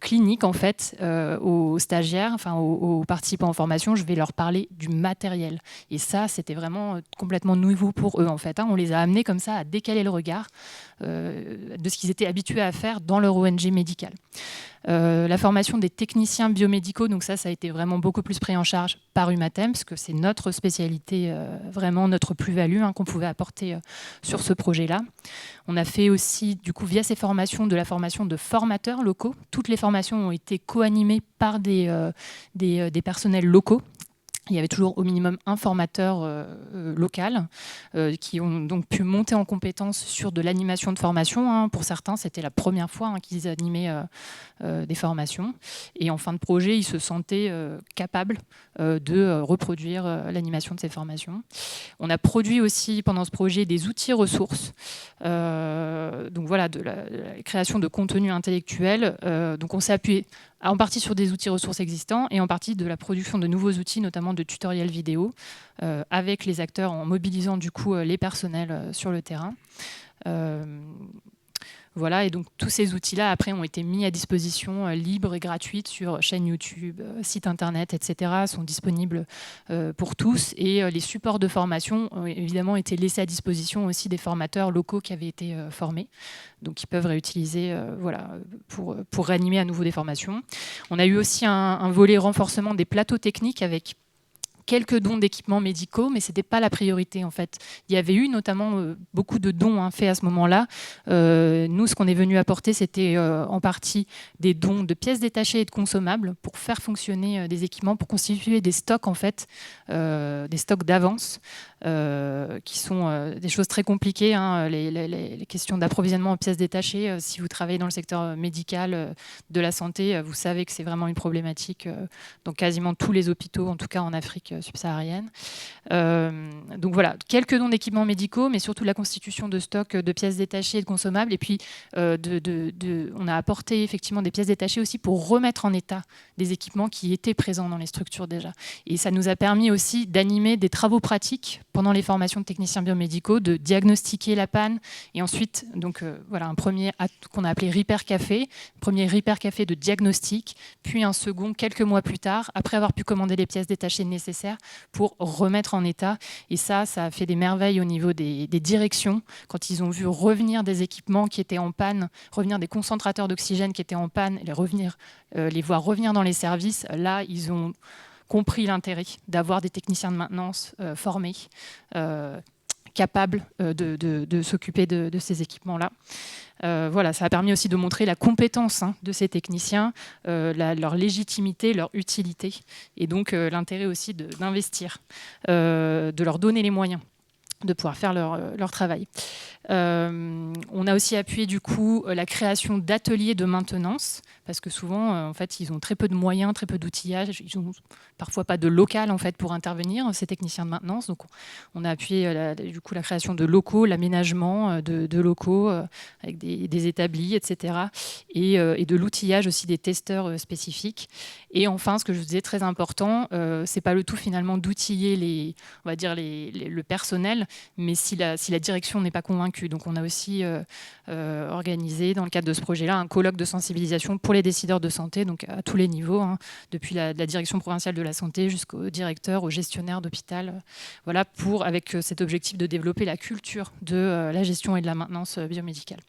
S1: clinique en fait aux stagiaires, aux participants en formation, je vais leur parler du matériel. Et ça, c'était vraiment complètement nouveau pour eux en fait. On les a amenés comme ça à décaler le regard de ce qu'ils étaient habitués à faire dans leur ONG médicale.
S4: La formation des techniciens biomédicaux, donc ça a été vraiment beaucoup plus pris en charge par Humatem, parce que c'est notre spécialité, vraiment notre plus-value qu'on pouvait apporter sur ce projet-là. On a fait aussi, du coup, via ces formations, de la formation de formateurs locaux. Toutes les formations ont été co-animées par des personnels locaux. Il y avait toujours au minimum un formateur local qui ont donc pu monter en compétence sur de l'animation de formation. Pour certains, c'était la première fois qu'ils animaient des formations. Et en fin de projet, ils se sentaient capables de reproduire l'animation de ces formations. On a produit aussi pendant ce projet des outils ressources. Donc voilà, de la création de contenu intellectuel. Donc on s'est appuyé en partie sur des outils ressources existants et en partie de la production de nouveaux outils, notamment de tutoriels vidéo, avec les acteurs en mobilisant du coup les personnels sur le terrain. Voilà, et donc tous ces outils-là, après, ont été mis à disposition libres et gratuites sur chaîne YouTube, site internet, etc., sont disponibles pour tous. Et les supports de formation ont évidemment été laissés à disposition aussi des formateurs locaux qui avaient été formés. Donc ils peuvent réutiliser voilà, pour réanimer à nouveau des formations. On a eu aussi un volet renforcement des plateaux techniques avec quelques dons d'équipements médicaux, mais ce n'était pas la priorité en fait. Il y avait eu notamment beaucoup de dons faits à ce moment-là. Nous, ce qu'on est venu apporter, c'était en partie des dons de pièces détachées et de consommables pour faire fonctionner des équipements, pour constituer des stocks en fait, des stocks d'avance, qui sont des choses très compliquées. Les questions d'approvisionnement en pièces détachées, si vous travaillez dans le secteur médical, de la santé, vous savez que c'est vraiment une problématique dans quasiment tous les hôpitaux, en tout cas en Afrique subsaharienne. Donc voilà, quelques dons d'équipements médicaux, mais surtout la constitution de stocks de pièces détachées et de consommables. Et puis, on a apporté effectivement des pièces détachées aussi pour remettre en état des équipements qui étaient présents dans les structures déjà. Et ça nous a permis aussi d'animer des travaux pratiques pendant les formations de techniciens biomédicaux, de diagnostiquer la panne. Et ensuite, donc, voilà, un premier qu'on a appelé Repair Café, premier Repair Café de diagnostic, puis un second quelques mois plus tard, après avoir pu commander les pièces détachées nécessaires pour remettre en état. Et ça a fait des merveilles au niveau des directions, quand ils ont vu revenir des équipements qui étaient en panne, revenir des concentrateurs d'oxygène qui étaient en panne, les voir revenir dans les services. Là, ils ont compris l'intérêt d'avoir des techniciens de maintenance formés, capables de s'occuper de ces équipements-là. Voilà, ça a permis aussi de montrer la compétence de ces techniciens, leur légitimité, leur utilité, et donc l'intérêt aussi d'investir, de leur donner les moyens de pouvoir faire leur travail. On a aussi appuyé du coup la création d'ateliers de maintenance, parce que souvent, en fait, ils ont très peu de moyens, très peu d'outillage, ils n'ont parfois pas de local en fait, pour intervenir, ces techniciens de maintenance. Donc on a appuyé du coup, la création de locaux, l'aménagement de locaux avec des établis, etc. Et de l'outillage aussi des testeurs spécifiques. Et enfin, ce que je vous disais, très important, c'est pas le tout finalement d'outiller on va dire le personnel, mais si la direction n'est pas convaincue. Donc on a aussi organisé dans le cadre de ce projet-là un colloque de sensibilisation pour les décideurs de santé, donc à tous les niveaux, depuis la direction provinciale de la santé jusqu'au directeur, au gestionnaire d'hôpital, voilà, avec cet objectif de développer la culture de la gestion et de la maintenance biomédicale.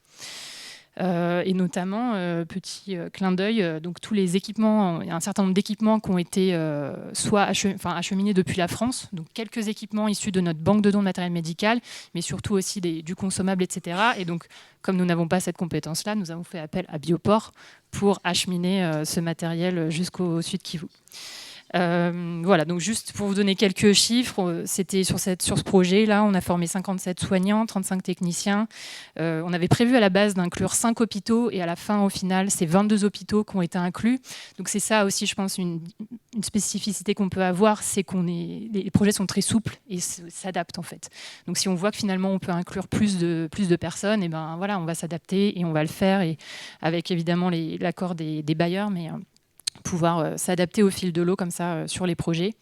S4: Et notamment, petit clin d'œil, donc tous les équipements, il y a un certain nombre d'équipements qui ont été soit acheminés depuis la France, donc quelques équipements issus de notre banque de dons de matériel médical, mais surtout aussi du consommable, etc. Et donc, comme nous n'avons pas cette compétence-là, nous avons fait appel à Bioport pour acheminer ce matériel jusqu'au Sud Kivu. Voilà, donc juste pour vous donner quelques chiffres, c'était sur ce projet-là, on a formé 57 soignants, 35 techniciens. On avait prévu à la base d'inclure 5 hôpitaux et à la fin, au final, c'est 22 hôpitaux qui ont été inclus. Donc c'est ça aussi, je pense, une spécificité qu'on peut avoir, c'est les projets sont très souples et s'adaptent en fait. Donc si on voit que finalement on peut inclure plus de personnes, et ben voilà, on va s'adapter et on va le faire, et avec évidemment l'accord des bailleurs, mais pouvoir s'adapter au fil de l'eau comme ça sur les projets.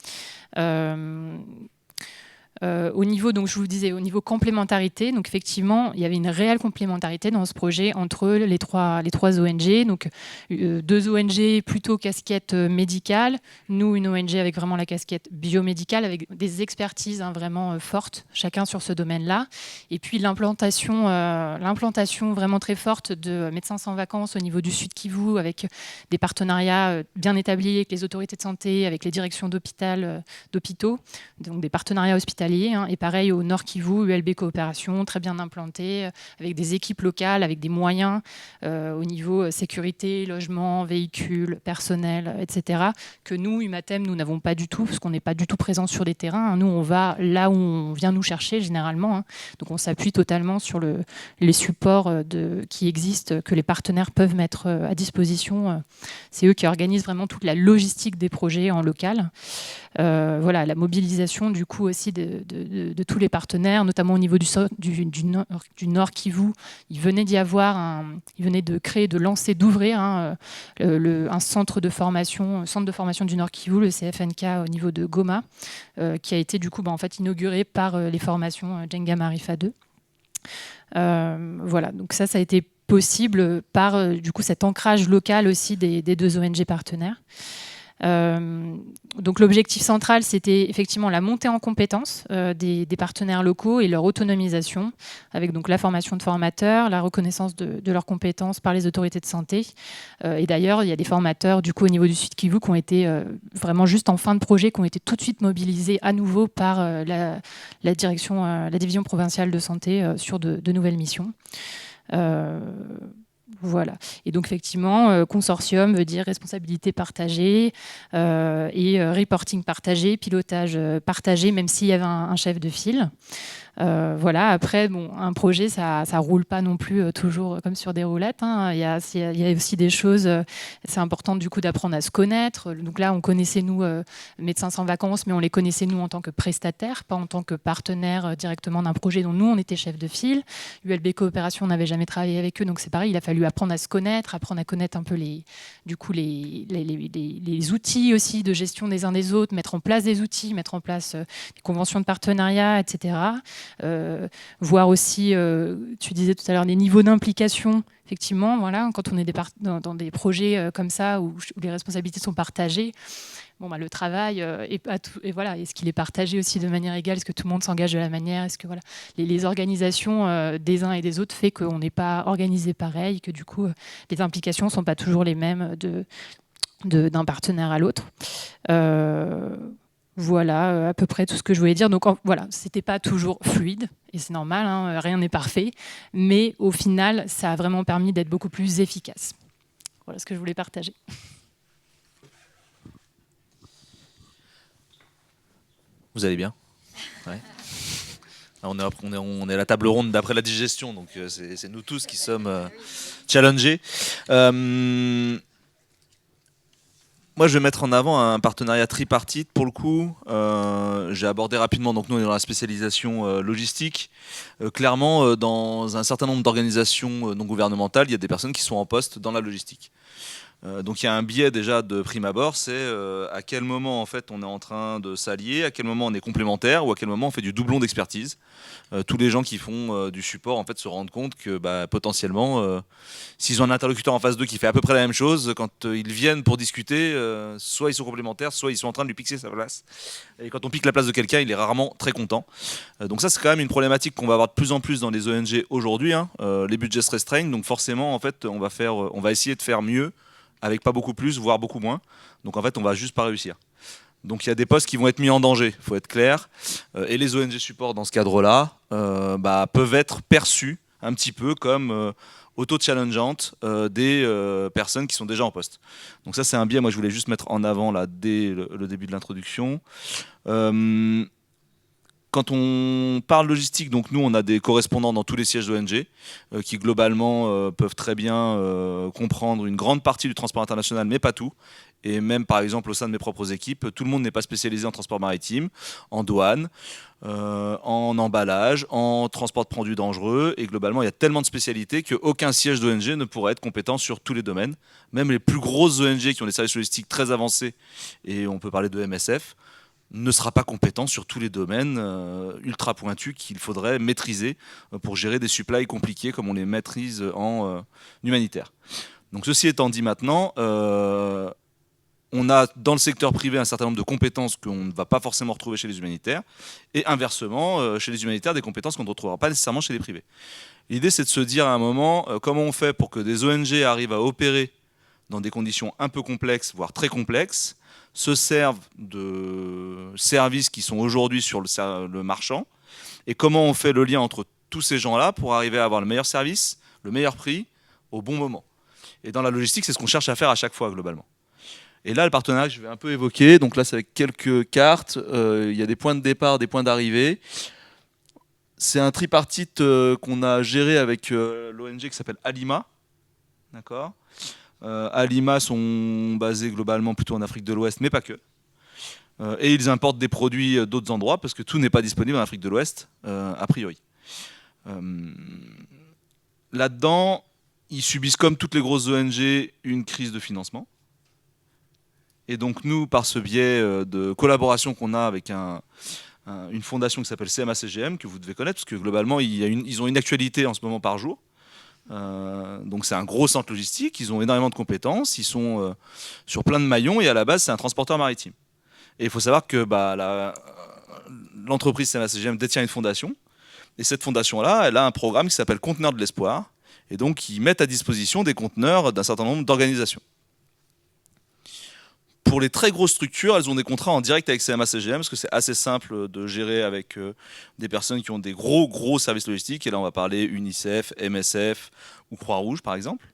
S4: Au niveau, donc je vous disais, au niveau complémentarité, donc effectivement, il y avait une réelle complémentarité dans ce projet entre les trois ONG. Donc 2 ONG plutôt casquette médicale, nous une ONG avec vraiment la casquette biomédicale, avec des expertises vraiment fortes, chacun sur ce domaine-là. Et puis l'implantation vraiment très forte de Médecins sans vacances au niveau du Sud Kivu, avec des partenariats bien établis avec les autorités de santé, avec les directions d'hôpitaux, donc des partenariats hospitaliers. Et pareil au Nord Kivu, ULB Coopération, très bien implanté, avec des équipes locales, avec des moyens au niveau sécurité, logement, véhicules, personnel, etc. Que nous, Humatem, nous n'avons pas du tout, parce qu'on n'est pas du tout présent sur les terrains. Nous, on va là où on vient nous chercher généralement. Donc on s'appuie totalement sur les supports qui existent, que les partenaires peuvent mettre à disposition. C'est eux qui organisent vraiment toute la logistique des projets en local. Voilà, la mobilisation du coup aussi de tous les partenaires, notamment au niveau du Nord Kivu. Il venait de créer, de lancer, d'ouvrir un centre de formation du Nord Kivu, le CFNK au niveau de Goma, qui a été du coup en fait inauguré par les formations Djenga Marifa 2. Voilà, donc ça a été possible par du coup cet ancrage local aussi des 2 ONG partenaires. Donc l'objectif central, c'était effectivement la montée en compétences des partenaires locaux et leur autonomisation, avec donc la formation de formateurs, la reconnaissance de leurs compétences par les autorités de santé. Et d'ailleurs, il y a des formateurs du coup au niveau du Sud Kivu qui ont été vraiment juste en fin de projet, qui ont été tout de suite mobilisés à nouveau par la direction, la division provinciale de santé sur de nouvelles missions. Voilà. Et donc effectivement, consortium veut dire responsabilité partagée et reporting partagé, pilotage partagé, même s'il y avait un chef de file. Voilà. Après, un projet, ça roule pas non plus toujours comme sur des roulettes. Il y a aussi des choses. C'est important du coup d'apprendre à se connaître. Donc là, on connaissait nous Médecins sans vacances, mais on les connaissait nous en tant que prestataires, pas en tant que partenaires directement d'un projet dont nous on était chef de file. ULB Coopération, on n'avait jamais travaillé avec eux, donc c'est pareil. Il a fallu apprendre à se connaître, apprendre à connaître un peu les outils aussi de gestion des uns des autres, mettre en place des outils, mettre en place des conventions de partenariat, etc. Voir aussi, tu disais tout à l'heure, les niveaux d'implication. Effectivement, voilà, quand on est dans des projets comme ça où les responsabilités sont partagées, le travail est-ce qu'il est partagé aussi de manière égale? Est-ce que tout le monde s'engage de la manière? Est-ce que les organisations des uns et des autres fait qu'on n'est pas organisé pareil, que du coup les implications ne sont pas toujours les mêmes d'un partenaire à l'autre. Voilà à peu près tout ce que je voulais dire. Donc voilà, c'était pas toujours fluide et c'est normal, rien n'est parfait, mais au final, ça a vraiment permis d'être beaucoup plus efficace. Voilà ce que je voulais partager.
S3: Vous allez bien? Ouais. On est à la table ronde d'après la digestion, donc c'est nous tous qui sommes challengés. Moi, je vais mettre en avant un partenariat tripartite pour le coup. J'ai abordé rapidement, donc nous on est dans la spécialisation logistique. Clairement, dans un certain nombre d'organisations non gouvernementales, il y a des personnes qui sont en poste dans la logistique. Donc il y a un biais déjà de prime abord, c'est à quel moment en fait on est en train de s'allier, à quel moment on est complémentaire ou à quel moment on fait du doublon d'expertise. Tous les gens qui font du support en fait se rendent compte que potentiellement, s'ils ont un interlocuteur en face d'eux qui fait à peu près la même chose, quand ils viennent pour discuter, soit ils sont complémentaires, soit ils sont en train de lui piquer sa place. Et quand on pique la place de quelqu'un, il est rarement très content. Donc ça c'est quand même une problématique qu'on va avoir de plus en plus dans les ONG aujourd'hui. Les budgets se restreignent, donc forcément en fait on va essayer de faire mieux avec pas beaucoup plus, voire beaucoup moins. Donc en fait, on va juste pas réussir. Donc il y a des postes qui vont être mis en danger, il faut être clair. Et les ONG support dans ce cadre-là peuvent être perçus un petit peu comme auto-challengeantes des personnes qui sont déjà en poste. Donc ça, c'est un biais. Moi, je voulais juste mettre en avant là dès le début de l'introduction. Quand on parle logistique, donc nous on a des correspondants dans tous les sièges d'ONG qui globalement peuvent très bien comprendre une grande partie du transport international, mais pas tout. Et même par exemple au sein de mes propres équipes, tout le monde n'est pas spécialisé en transport maritime, en douane, en emballage, en transport de produits dangereux. Et globalement il y a tellement de spécialités qu'aucun siège d'ONG ne pourrait être compétent sur tous les domaines. Même les plus grosses ONG qui ont des services logistiques très avancés, et on peut parler de MSF, ne sera pas compétent sur tous les domaines ultra pointus qu'il faudrait maîtriser pour gérer des supplies compliqués comme on les maîtrise en humanitaire. Donc ceci étant dit maintenant, on a dans le secteur privé un certain nombre de compétences qu'on ne va pas forcément retrouver chez les humanitaires, et inversement, chez les humanitaires, des compétences qu'on ne retrouvera pas nécessairement chez les privés. L'idée, c'est de se dire à un moment, comment on fait pour que des ONG arrivent à opérer dans des conditions un peu complexes, voire très complexes, se servent de services qui sont aujourd'hui sur le marchand, et comment on fait le lien entre tous ces gens-là pour arriver à avoir le meilleur service, le meilleur prix, au bon moment. Et dans la logistique, c'est ce qu'on cherche à faire à chaque fois, globalement. Et là, le partenariat que je vais un peu évoquer, donc là, c'est avec quelques cartes. Il y a des points de départ, des points d'arrivée. C'est un tripartite qu'on a géré avec l'ONG qui s'appelle Alima. D'accord. Alima sont basés globalement plutôt en Afrique de l'Ouest, mais pas que. Et ils importent des produits d'autres endroits, parce que tout n'est pas disponible en Afrique de l'Ouest, a priori. Là-dedans, ils subissent, comme toutes les grosses ONG, une crise de financement. Et donc nous, par ce biais de collaboration qu'on a avec une fondation qui s'appelle CMA-CGM, que vous devez connaître, parce que globalement, ils ont une actualité en ce moment par jour. Donc c'est un gros centre logistique, ils ont énormément de compétences, ils sont sur plein de maillons, et à la base, c'est un transporteur maritime. Et il faut savoir que l'entreprise CMA-CGM détient une fondation, et cette fondation-là, elle a un programme qui s'appelle Conteneurs de l'Espoir, et donc ils mettent à disposition des conteneurs d'un certain nombre d'organisations. Pour les très grosses structures, elles ont des contrats en direct avec CMA-CGM, parce que c'est assez simple de gérer avec des personnes qui ont des gros services logistiques. Et là, on va parler UNICEF, MSF ou Croix-Rouge, par exemple.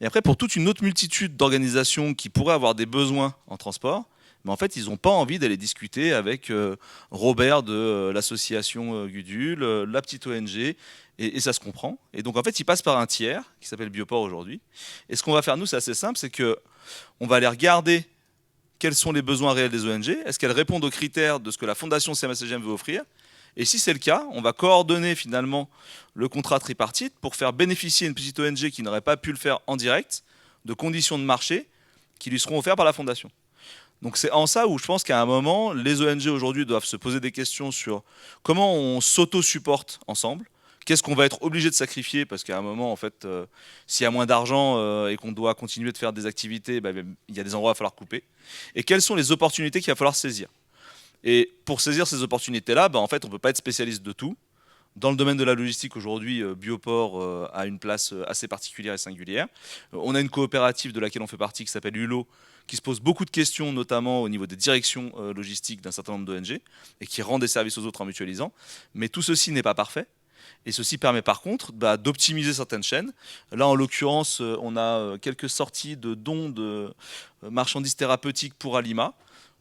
S3: Et après, pour toute une autre multitude d'organisations qui pourraient avoir des besoins en transport, mais en fait, ils n'ont pas envie d'aller discuter avec Robert de l'association Gudule, la petite ONG, et ça se comprend. Et donc, en fait, ils passent par un tiers, qui s'appelle Bioport aujourd'hui. Et ce qu'on va faire, nous, c'est assez simple, c'est qu'on va aller regarder quels sont les besoins réels des ONG, est-ce qu'elles répondent aux critères de ce que la fondation CMA-CGM veut offrir, et si c'est le cas, on va coordonner finalement le contrat tripartite pour faire bénéficier une petite ONG qui n'aurait pas pu le faire en direct de conditions de marché qui lui seront offertes par la fondation. Donc c'est en ça où je pense qu'à un moment, les ONG aujourd'hui doivent se poser des questions sur comment on s'auto-supporte ensemble. Qu'est-ce qu'on va être obligé de sacrifier, parce qu'à un moment, en fait, s'il y a moins d'argent et qu'on doit continuer de faire des activités, il y a des endroits où il va falloir couper. Et quelles sont les opportunités qu'il va falloir saisir. Et pour saisir ces opportunités-là, en fait, on ne peut pas être spécialiste de tout. Dans le domaine de la logistique, aujourd'hui, Bioport a une place assez particulière et singulière. On a une coopérative de laquelle on fait partie qui s'appelle ULO, qui se pose beaucoup de questions, notamment au niveau des directions logistiques d'un certain nombre d'ONG, et qui rend des services aux autres en mutualisant. Mais tout ceci n'est pas parfait. Et ceci permet par contre d'optimiser certaines chaînes. Là, en l'occurrence, on a quelques sorties de dons de marchandises thérapeutiques pour Alima,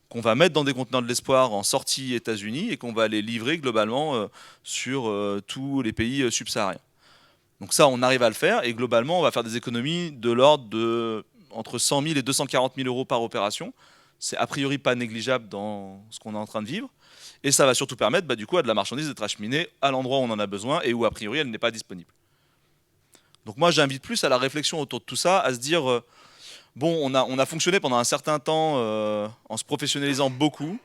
S3: qu'on va mettre dans des conteneurs de l'espoir en sortie États-Unis et qu'on va les livrer globalement sur tous les pays subsahariens. Donc ça, on arrive à le faire, et globalement, on va faire des économies de l'ordre de entre 100 000 et 240 000 euros par opération. C'est a priori pas négligeable dans ce qu'on est en train de vivre. Et ça va surtout permettre du coup à de la marchandise d'être acheminée à l'endroit où on en a besoin et où a priori elle n'est pas disponible. Donc moi j'invite plus à la réflexion autour de tout ça, à se dire bon, on a fonctionné pendant un certain temps en se professionnalisant beaucoup.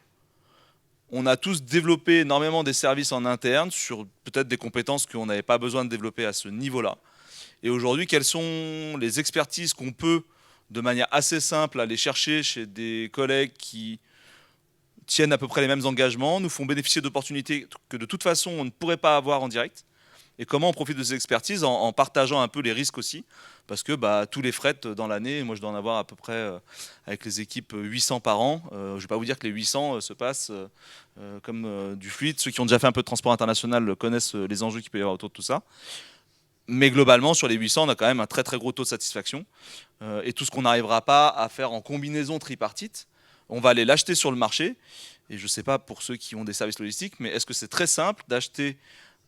S3: On a tous développé énormément des services en interne sur peut-être des compétences qu'on n'avait pas besoin de développer à ce niveau-là. Et aujourd'hui, quelles sont les expertises qu'on peut, de manière assez simple, aller chercher chez des collègues qui tiennent à peu près les mêmes engagements, nous font bénéficier d'opportunités que de toute façon on ne pourrait pas avoir en direct, et comment on profite de ces expertises en partageant un peu les risques aussi, parce que tous les frets dans l'année, moi je dois en avoir à peu près avec les équipes 800 par an. Je ne vais pas vous dire que les 800 se passent comme du fluide. Ceux qui ont déjà fait un peu de transport international connaissent les enjeux qu'il peut y avoir autour de tout ça. Mais globalement, sur les 800, on a quand même un très très gros taux de satisfaction. Et tout ce qu'on n'arrivera pas à faire en combinaison tripartite, on va aller l'acheter sur le marché. Et je ne sais pas pour ceux qui ont des services logistiques, mais est-ce que c'est très simple d'acheter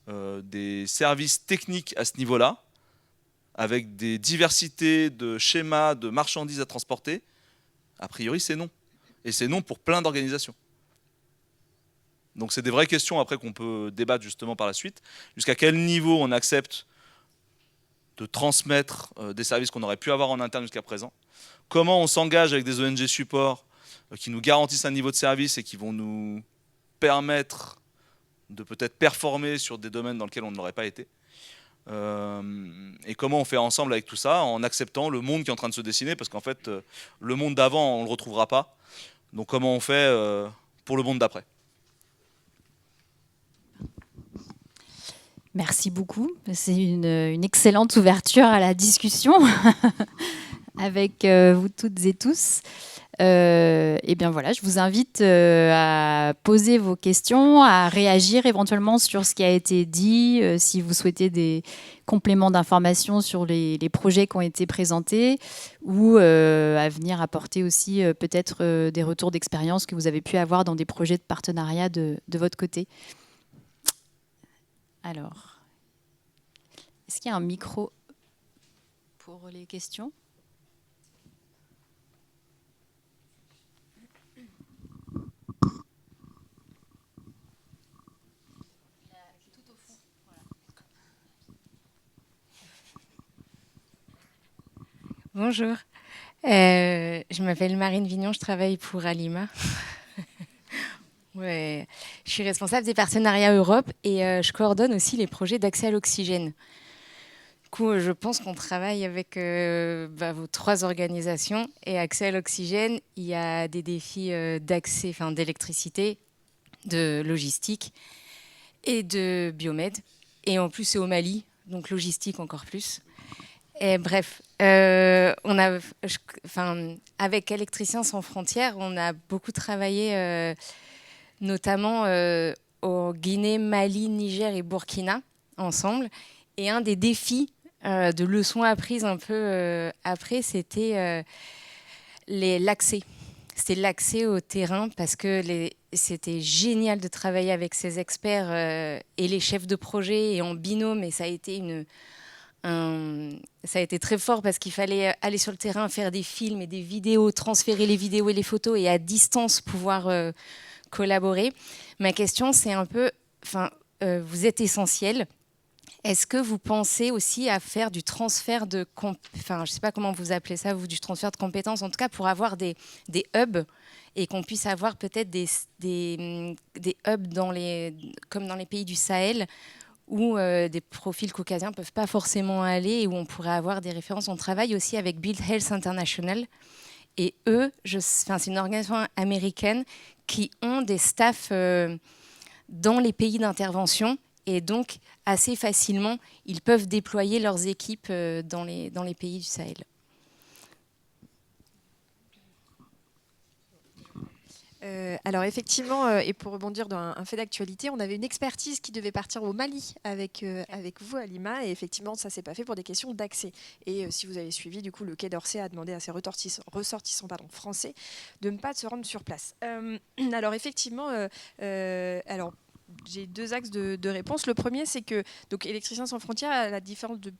S3: des services techniques à ce niveau-là, avec des diversités de schémas, de marchandises à transporter? A priori, c'est non. Et c'est non pour plein d'organisations. Donc c'est des vraies questions après qu'on peut débattre justement par la suite. Jusqu'à quel niveau on accepte de transmettre des services qu'on aurait pu avoir en interne jusqu'à présent? Comment on s'engage avec des ONG support qui nous garantissent un niveau de service et qui vont nous permettre de peut-être performer sur des domaines dans lesquels on ne l'aurait pas été. Et comment on fait ensemble avec tout ça, en acceptant le monde qui est en train de se dessiner, parce qu'en fait, le monde d'avant, on ne le retrouvera pas. Donc comment on fait pour le monde d'après?
S1: Merci beaucoup. C'est une excellente ouverture à la discussion avec vous toutes et tous. Et bien voilà, je vous invite à poser vos questions, à réagir éventuellement sur ce qui a été dit, si vous souhaitez des compléments d'informations sur les projets qui ont été présentés, ou à venir apporter aussi peut-être des retours d'expérience que vous avez pu avoir dans des projets de partenariat de votre côté. Alors, est-ce qu'il y a un micro pour les questions ?
S5: Bonjour, je m'appelle Marine Vignon, je travaille pour Alima. Ouais, je suis responsable des partenariats Europe et je coordonne aussi les projets d'accès à l'oxygène. Du coup, je pense qu'on travaille avec vos 3 organisations. Et accès à l'oxygène, il y a des défis d'accès, enfin, d'électricité, de logistique et de biomède. Et en plus, c'est au Mali, donc logistique encore plus. Et bref, avec Électriciens sans frontières, on a beaucoup travaillé, notamment au Guinée, Mali, Niger et Burkina, ensemble. Et un des défis de leçons apprises un peu après, c'était l'accès. C'était l'accès au terrain, parce que c'était génial de travailler avec ces experts et les chefs de projet et en binôme. Et ça a été ça a été très fort, parce qu'il fallait aller sur le terrain, faire des films et des vidéos, transférer les vidéos et les photos, et à distance pouvoir collaborer. Ma question, c'est un peu, vous êtes essentiel. Est-ce que vous pensez aussi à faire du transfert de, je ne sais pas comment vous appelez ça, vous, du transfert de compétences, en tout cas pour avoir des hubs, et qu'on puisse avoir peut-être des hubs comme dans les pays du Sahel, où des profils caucasiens ne peuvent pas forcément aller, et où on pourrait avoir des références. On travaille aussi avec Build Health International, et eux, c'est une organisation américaine qui ont des staffs dans les pays d'intervention, et donc assez facilement, ils peuvent déployer leurs équipes dans les pays du Sahel.
S2: Alors effectivement, et pour rebondir dans un fait d'actualité, on avait une expertise qui devait partir au Mali avec vous, Alima, et effectivement, ça ne s'est pas fait pour des questions d'accès. Et si vous avez suivi, du coup, le Quai d'Orsay a demandé à ses ressortissants français de ne pas se rendre sur place. Alors effectivement, j'ai 2 axes de réponse. Le premier, c'est que donc, Électriciens sans frontières, à la différence de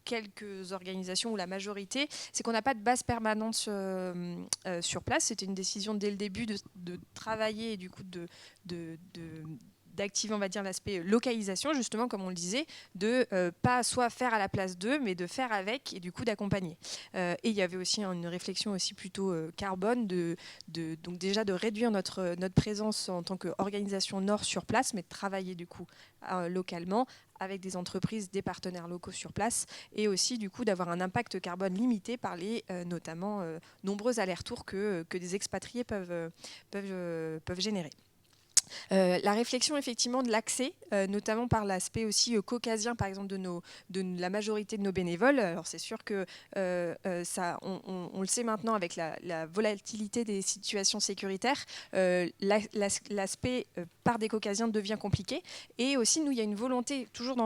S2: quelques organisations ou la majorité, c'est qu'on n'a pas de base permanente sur place. C'était une décision dès le début de travailler et du coup d'activer, on va dire, l'aspect localisation, justement, comme on le disait, de pas soit faire à la place d'eux, mais de faire avec, et du coup d'accompagner. Et il y avait aussi une réflexion aussi plutôt carbone, donc déjà de réduire notre présence en tant qu'organisation Nord sur place, mais de travailler du coup localement, avec des entreprises, des partenaires locaux sur place, et aussi du coup d'avoir un impact carbone limité par les notamment nombreux allers-retours que des expatriés peuvent générer. La réflexion effectivement de l'accès, notamment par l'aspect aussi caucasien, par exemple de la majorité de nos bénévoles. Alors c'est sûr que ça, on le sait maintenant avec la volatilité des situations sécuritaires, l'aspect par des caucasiens devient compliqué. Et aussi nous, il y a une volonté toujours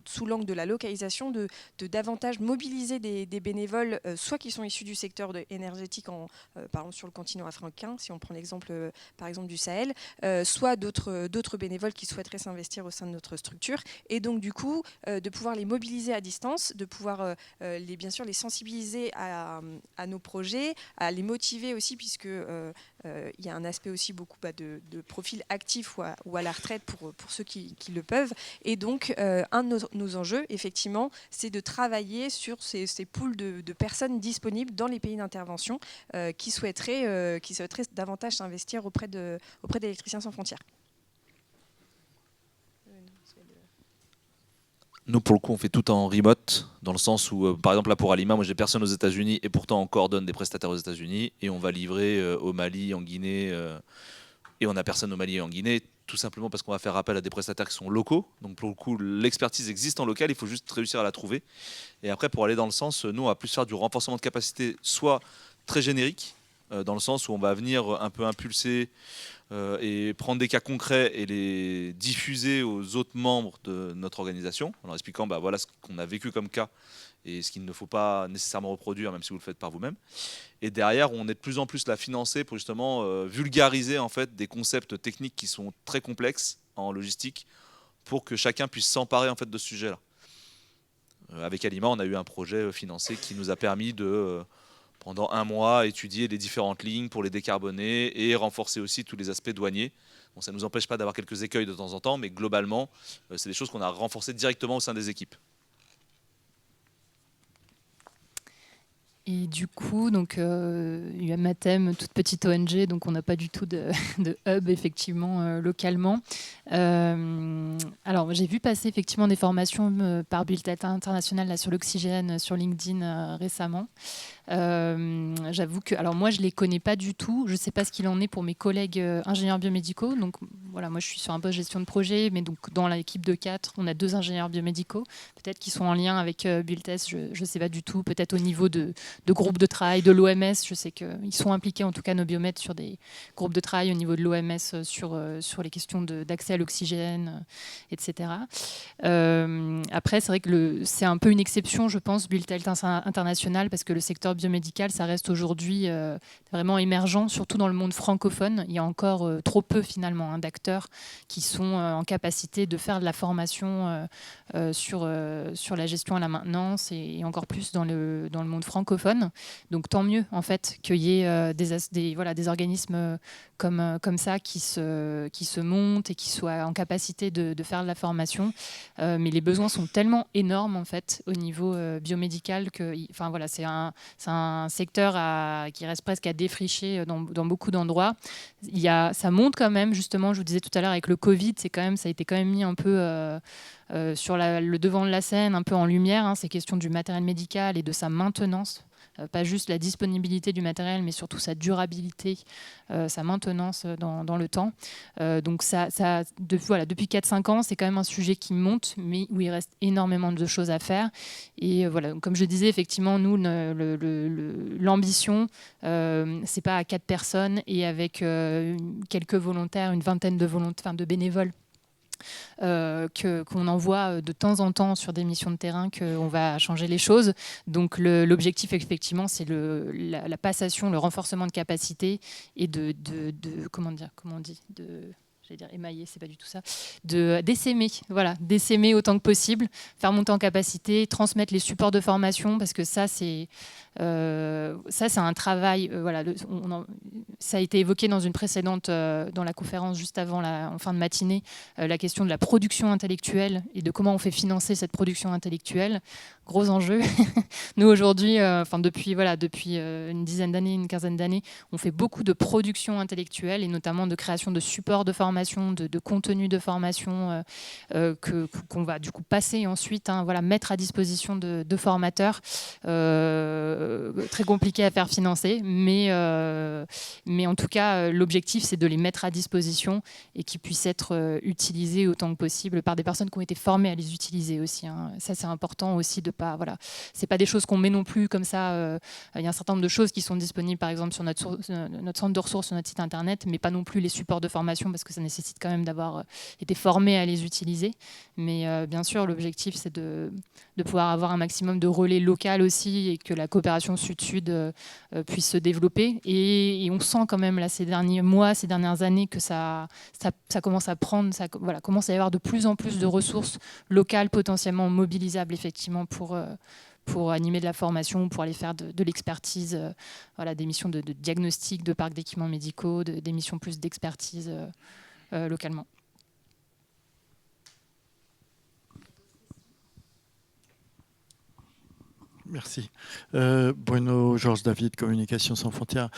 S2: sous l'angle de la localisation de davantage mobiliser des bénévoles, soit qui sont issus du secteur énergétique, par exemple sur le continent africain, si on prend l'exemple par exemple du Sahel, soit d'autres bénévoles qui souhaiteraient s'investir au sein de notre structure. Et donc du coup, de pouvoir les mobiliser à distance, de pouvoir bien sûr les sensibiliser à nos projets, à les motiver aussi, puisque il y a un aspect aussi beaucoup de profil actif ou à la retraite pour ceux qui le peuvent. Et donc, un de nos enjeux, effectivement, c'est de travailler sur ces pools de personnes disponibles dans les pays d'intervention qui souhaiteraient davantage s'investir auprès d'Électriciens sans frontières.
S3: Nous, pour le coup, on fait tout en remote, dans le sens où, par exemple, là pour Alima, moi j'ai personne aux États-Unis et pourtant on coordonne des prestataires aux États-Unis et on va livrer au Mali, en Guinée, et on n'a personne au Mali et en Guinée, tout simplement parce qu'on va faire appel à des prestataires qui sont locaux. Donc pour le coup, l'expertise existe en local, il faut juste réussir à la trouver. Et après, pour aller dans le sens, nous, on va plus faire du renforcement de capacité, soit très générique, dans le sens où on va venir un peu impulser et prendre des cas concrets et les diffuser aux autres membres de notre organisation, en leur expliquant voilà ce qu'on a vécu comme cas et ce qu'il ne faut pas nécessairement reproduire, même si vous le faites par vous-même. Et derrière, on est de plus en plus là financé pour justement vulgariser en fait des concepts techniques qui sont très complexes en logistique, pour que chacun puisse s'emparer en fait de ce sujet-là. Avec Alima, on a eu un projet financé qui nous a permis de pendant un mois, étudier les différentes lignes pour les décarboner et renforcer aussi tous les aspects douaniers. Bon, ça ne nous empêche pas d'avoir quelques écueils de temps en temps, mais globalement, c'est des choses qu'on a renforcées directement au sein des équipes.
S4: Et du coup, donc, UMATEM, toute petite ONG, donc on n'a pas du tout de hub effectivement localement. Alors j'ai vu passer effectivement des formations par Built International là, sur l'oxygène, sur LinkedIn récemment. J'avoue que, alors moi je les connais pas du tout, je sais pas ce qu'il en est pour mes collègues ingénieurs biomédicaux. Donc voilà, moi je suis sur un poste gestion de projet, mais donc dans l'équipe de 4, on a 2 ingénieurs biomédicaux, peut-être qu'ils sont en lien avec Builtes, je sais pas du tout, peut-être au niveau de groupes de travail de l'OMS, je sais qu'ils sont impliqués en tout cas nos biomètres sur des groupes de travail au niveau de l'OMS sur les questions d'accès à l'oxygène, etc. Après c'est vrai que c'est un peu une exception, je pense, Built International, parce que le secteur biomédical, ça reste aujourd'hui vraiment émergent, surtout dans le monde francophone. Il y a encore trop peu finalement d'acteurs qui sont en capacité de faire de la formation sur la gestion et la maintenance, et encore plus dans le monde francophone. Donc tant mieux en fait qu'il y ait des organismes comme ça qui se montent et qui soient en capacité de faire de la formation. Mais les besoins sont tellement énormes en fait au niveau biomédical que, enfin voilà, c'est un secteur qui reste presque à défricher dans beaucoup d'endroits. Ça monte quand même, justement, je vous disais tout à l'heure avec le Covid, ça a été quand même mis un peu sur le devant de la scène, un peu en lumière, ces questions du matériel médical et de sa maintenance. Pas juste la disponibilité du matériel, mais surtout sa durabilité, sa maintenance dans le temps. Donc depuis 4-5 ans, c'est quand même un sujet qui monte, mais où il reste énormément de choses à faire. Et voilà, comme je disais, effectivement, nous, l'ambition, c'est pas à 4 personnes et avec quelques volontaires, une vingtaine de bénévoles, qu'on envoie de temps en temps sur des missions de terrain, qu'on va changer les choses. Donc l'objectif effectivement c'est la passation, le renforcement de capacité et j'allais dire émailler, c'est pas du tout ça, d'essaimer autant que possible, faire monter en capacité, transmettre les supports de formation, parce que ça c'est un travail, ça a été évoqué dans une précédente, dans la conférence juste avant, en fin de matinée, la question de la production intellectuelle et de comment on fait financer cette production intellectuelle. Gros enjeu. Nous aujourd'hui, depuis une dizaine d'années, une quinzaine d'années, on fait beaucoup de production intellectuelle et notamment de création de supports de formation, de contenu de formation qu'on va du coup passer ensuite, mettre à disposition de formateurs. Très compliqué à faire financer, mais en tout cas, l'objectif, c'est de les mettre à disposition et qu'ils puissent être utilisés autant que possible par des personnes qui ont été formées à les utiliser aussi. Ça, c'est important aussi de pas, c'est pas des choses qu'on met non plus comme ça. Il y a un certain nombre de choses qui sont disponibles, par exemple, sur notre centre de ressources, sur notre site internet, mais pas non plus les supports de formation, parce que ça nécessite quand même d'avoir été formé à les utiliser. Mais bien sûr, l'objectif, c'est de pouvoir avoir un maximum de relais local aussi, et que la coopération sud-sud puisse se développer. Et on sent quand même là, ces derniers mois, ces dernières années que ça commence à prendre, voilà, commence à y avoir de plus en plus de ressources locales potentiellement mobilisables effectivement pour animer de la formation, pour aller faire de l'expertise, voilà, des missions de diagnostic, de parcs d'équipements médicaux, des missions plus d'expertise localement.
S6: Merci. Bruno Georges David, Communication sans frontières.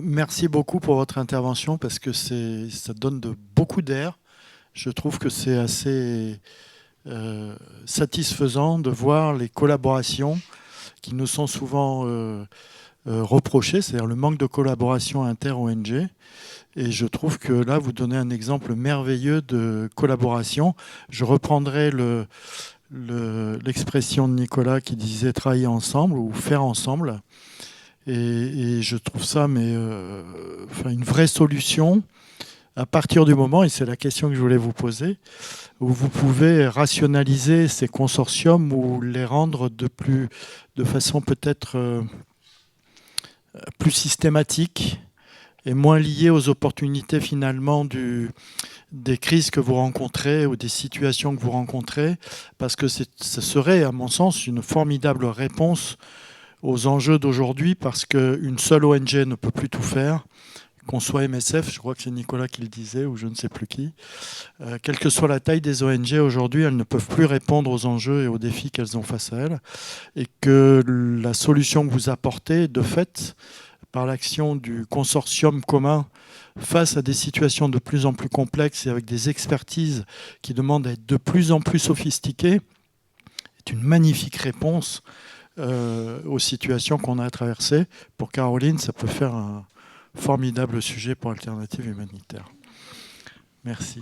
S6: Merci beaucoup pour votre intervention parce que ça donne beaucoup d'air. Je trouve que c'est assez satisfaisant de voir les collaborations qui nous sont souvent reprochées, c'est-à-dire le manque de collaboration inter-ONG. Et je trouve que là, vous donnez un exemple merveilleux de collaboration. Je reprendrai l'expression de Nicolas qui disait travailler ensemble ou faire ensemble. Et je trouve ça une vraie solution à partir du moment, et c'est la question que je voulais vous poser, où vous pouvez rationaliser ces consortiums ou les rendre de façon peut-être plus systématique et moins liée aux opportunités finalement des crises que vous rencontrez ou des situations que vous rencontrez, parce que ce serait, à mon sens, une formidable réponse aux enjeux d'aujourd'hui, parce qu'une seule ONG ne peut plus tout faire, qu'on soit MSF, je crois que c'est Nicolas qui le disait, ou je ne sais plus qui, quelle que soit la taille des ONG aujourd'hui, elles ne peuvent plus répondre aux enjeux et aux défis qu'elles ont face à elles, et que la solution que vous apportez, de fait, par l'action du consortium commun face à des situations de plus en plus complexes et avec des expertises qui demandent à être de plus en plus sophistiquées, est une magnifique réponse aux situations qu'on a à traverser. Pour Caroline, ça peut faire un formidable sujet pour Alternatives Humanitaires. Merci.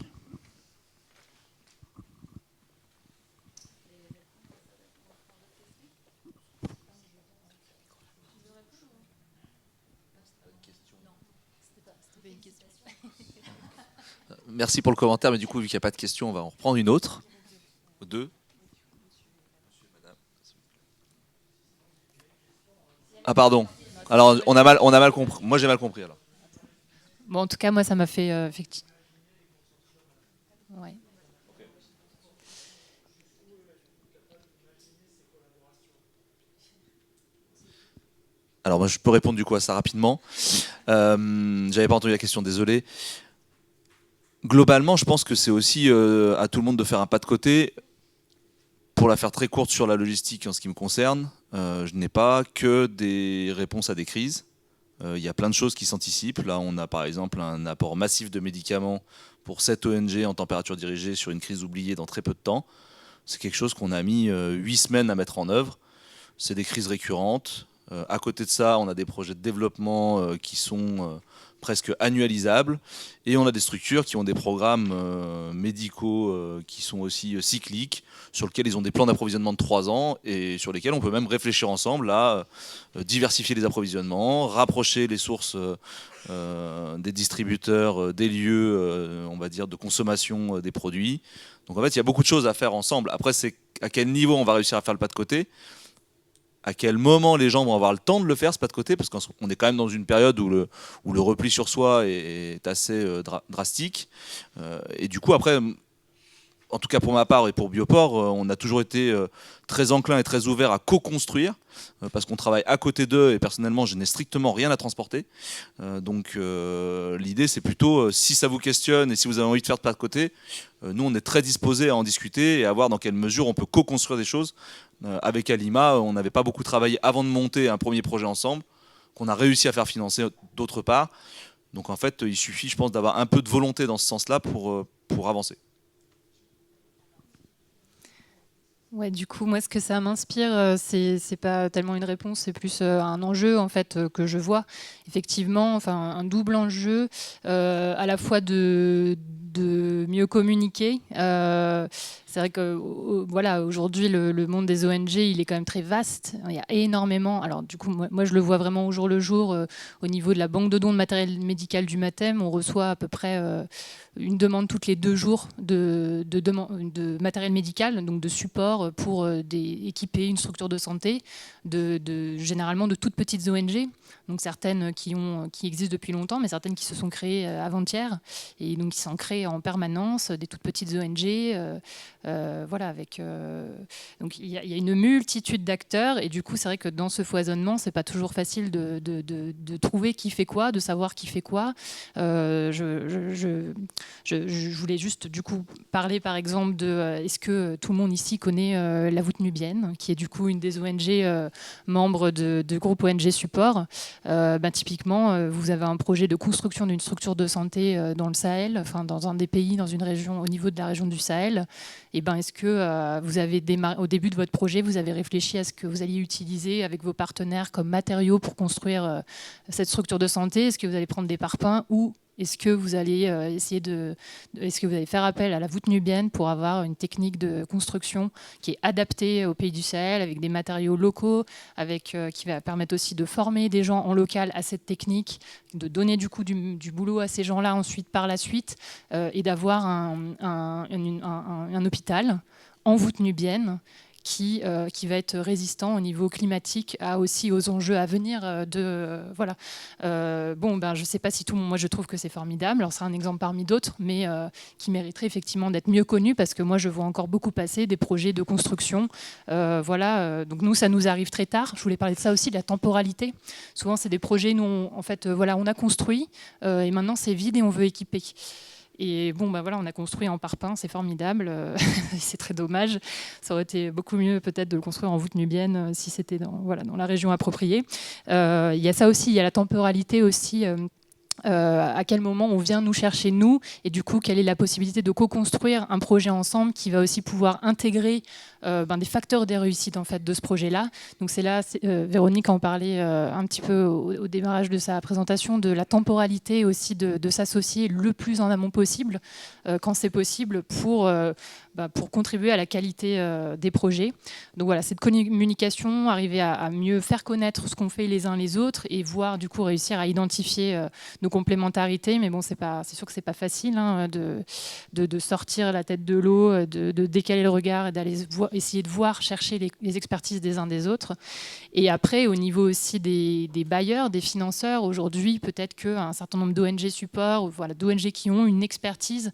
S3: Merci pour le commentaire, mais du coup, vu qu'il n'y a pas de questions, on va en reprendre une autre. Deux. Ah pardon. Alors, on a mal compris. Moi, j'ai mal compris alors.
S4: Bon, en tout cas, moi, ça m'a fait effectivement. Ouais.
S3: Alors, moi, je peux répondre du coup à ça rapidement. J'avais pas entendu la question, désolé. Globalement, je pense que c'est aussi à tout le monde de faire un pas de côté. Pour la faire très courte sur la logistique en ce qui me concerne, je n'ai pas que des réponses à des crises. Il y a plein de choses qui s'anticipent. Là, on a par exemple un apport massif de médicaments pour 7 ONG en température dirigée sur une crise oubliée dans très peu de temps. C'est quelque chose qu'on a mis 8 semaines à mettre en œuvre. C'est des crises récurrentes. À côté de ça, on a des projets de développement qui sont presque annualisables. Et on a des structures qui ont des programmes médicaux qui sont aussi cycliques, sur lesquels ils ont des plans d'approvisionnement de 3 ans et sur lesquels on peut même réfléchir ensemble à diversifier les approvisionnements, rapprocher les sources des distributeurs, des lieux, on va dire, de consommation des produits. Donc en fait, il y a beaucoup de choses à faire ensemble. Après, c'est à quel niveau on va réussir à faire le pas de côté, à quel moment les gens vont avoir le temps de le faire, ce pas de côté, parce qu'on est quand même dans une période où le repli sur soi est assez drastique. Et du coup, après, en tout cas pour ma part et pour Bioport, on a toujours été très enclin et très ouvert à co-construire, parce qu'on travaille à côté d'eux et personnellement, je n'ai strictement rien à transporter. Donc l'idée, c'est plutôt, si ça vous questionne et si vous avez envie de faire de pas de côté, nous, on est très disposés à en discuter et à voir dans quelle mesure on peut co-construire des choses. Avec Alima, on n'avait pas beaucoup travaillé avant de monter un premier projet ensemble, qu'on a réussi à faire financer d'autre part. Donc en fait, il suffit, je pense, d'avoir un peu de volonté dans ce sens-là pour avancer.
S4: Ouais, du coup, moi, ce que ça m'inspire, c'est pas tellement une réponse, c'est plus un enjeu en fait que je vois. Effectivement, enfin, un double enjeu, à la fois de mieux communiquer, c'est vrai que voilà, aujourd'hui, le monde des ONG, il est quand même très vaste. Il y a énormément. Alors, du coup, moi je le vois vraiment au jour le jour. Au niveau de la banque de dons de matériel médical du MATEM, on reçoit à peu près une demande toutes les 2 jours de matériel médical, donc de support pour équiper une structure de santé, généralement de toutes petites ONG. Donc certaines qui existent depuis longtemps, mais certaines qui se sont créées avant-hier, et donc qui s'en créent en permanence, des toutes petites ONG. Voilà, donc il y a une multitude d'acteurs, et du coup c'est vrai que dans ce foisonnement, c'est pas toujours facile de trouver qui fait quoi, de savoir qui fait quoi. Je voulais juste du coup parler par exemple de est-ce que tout le monde ici connaît la voûte nubienne, qui est du coup une des ONG membres de groupe ONG Support. Typiquement, vous avez un projet de construction d'une structure de santé dans le Sahel, enfin dans un des pays, dans une région, au niveau de la région du Sahel. Et est-ce que vous avez au début de votre projet, vous avez réfléchi à ce que vous alliez utiliser avec vos partenaires comme matériaux pour construire cette structure de santé? Est-ce que vous allez prendre des parpaings ou est-ce que vous allez est-ce que vous allez faire appel à la voûte nubienne pour avoir une technique de construction qui est adaptée au pays du Sahel avec des matériaux locaux, qui va permettre aussi de former des gens en local à cette technique, de donner du coup du boulot à ces gens-là ensuite par la suite, et d'avoir un hôpital en voûte nubienne qui va être résistant au niveau climatique, aussi aux enjeux à venir. Voilà. Je ne sais pas si tout le monde... Moi, je trouve que c'est formidable. Alors, c'est un exemple parmi d'autres, mais qui mériterait effectivement d'être mieux connu, parce que moi, je vois encore beaucoup passer des projets de construction. Donc, nous, ça nous arrive très tard. Je voulais parler de ça aussi, de la temporalité. Souvent, c'est des projets, nous, on a construit, et maintenant, c'est vide et on veut équiper. Et on a construit en parpaing, c'est formidable, c'est très dommage. Ça aurait été beaucoup mieux peut-être de le construire en voûte nubienne si c'était dans la région appropriée. Il y a ça aussi, il y a la temporalité aussi. À quel moment on vient nous chercher nous, et du coup quelle est la possibilité de co-construire un projet ensemble qui va aussi pouvoir intégrer des facteurs des réussites en fait de ce projet-là. Donc c'est là, Véronique en parlait un petit peu au démarrage de sa présentation, de la temporalité aussi de s'associer le plus en amont possible quand c'est possible pour contribuer à la qualité des projets. Donc voilà, cette communication, arriver à mieux faire connaître ce qu'on fait les uns les autres, et voir du coup réussir à identifier nos complémentarités. Mais c'est sûr que c'est pas facile de sortir la tête de l'eau, de décaler le regard et d'aller essayer de voir, chercher les expertises des uns des autres. Et après, au niveau aussi des bailleurs, des financeurs, aujourd'hui, peut-être qu'un certain nombre d'ONG support, d'ONG qui ont une expertise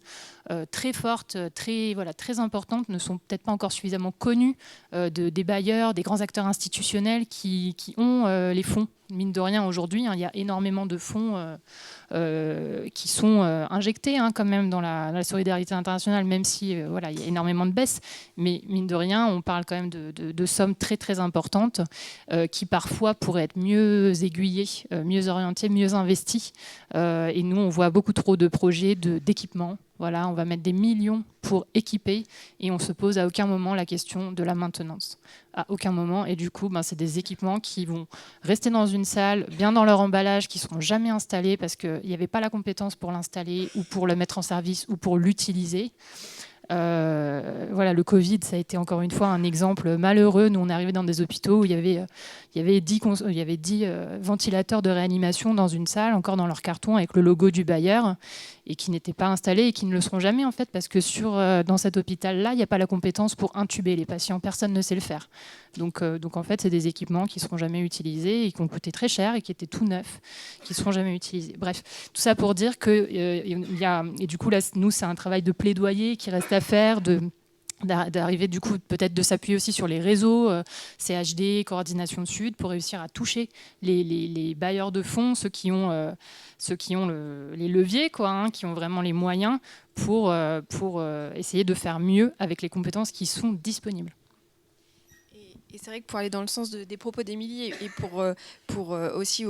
S4: très forte, très importante, ne sont peut-être pas encore suffisamment connus des bailleurs, des grands acteurs institutionnels qui ont les fonds. Mine de rien, aujourd'hui, il y a énormément de fonds qui sont injectés quand même dans la solidarité internationale, même si il y a énormément de baisses. Mais mine de rien, on parle quand même de sommes très très importantes qui parfois pourraient être mieux aiguillées, mieux orientées, mieux investies. Et nous, on voit beaucoup trop de projets d'équipement. Voilà, on va mettre des millions pour équiper, et on se pose à aucun moment la question de la maintenance. À aucun moment. Et du coup, c'est des équipements qui vont rester dans une salle, bien dans leur emballage, qui ne seront jamais installés parce qu'il n'y avait pas la compétence pour l'installer ou pour le mettre en service ou pour l'utiliser. Le Covid, ça a été encore une fois un exemple malheureux. Nous, on est arrivé dans des hôpitaux où il y avait 10 ventilateurs de réanimation dans une salle, encore dans leur carton, avec le logo du bailleur, et qui n'étaient pas installés et qui ne le seront jamais, en fait, parce que dans cet hôpital-là, il n'y a pas la compétence pour intuber les patients. Personne ne sait le faire. Donc en fait, c'est des équipements qui ne seront jamais utilisés et qui ont coûté très cher et qui étaient tout neufs, qui ne seront jamais utilisés. Bref, tout ça pour dire que et du coup, là, nous, c'est un travail de plaidoyer qui reste à faire, d'arriver du coup peut-être de s'appuyer aussi sur les réseaux CHD, Coordination de Sud, pour réussir à toucher les bailleurs de fonds, ceux qui ont les leviers, qui ont vraiment les moyens pour essayer de faire mieux avec les compétences qui sont disponibles.
S2: Et c'est vrai que pour aller dans le sens des propos d'Émilie et pour aussi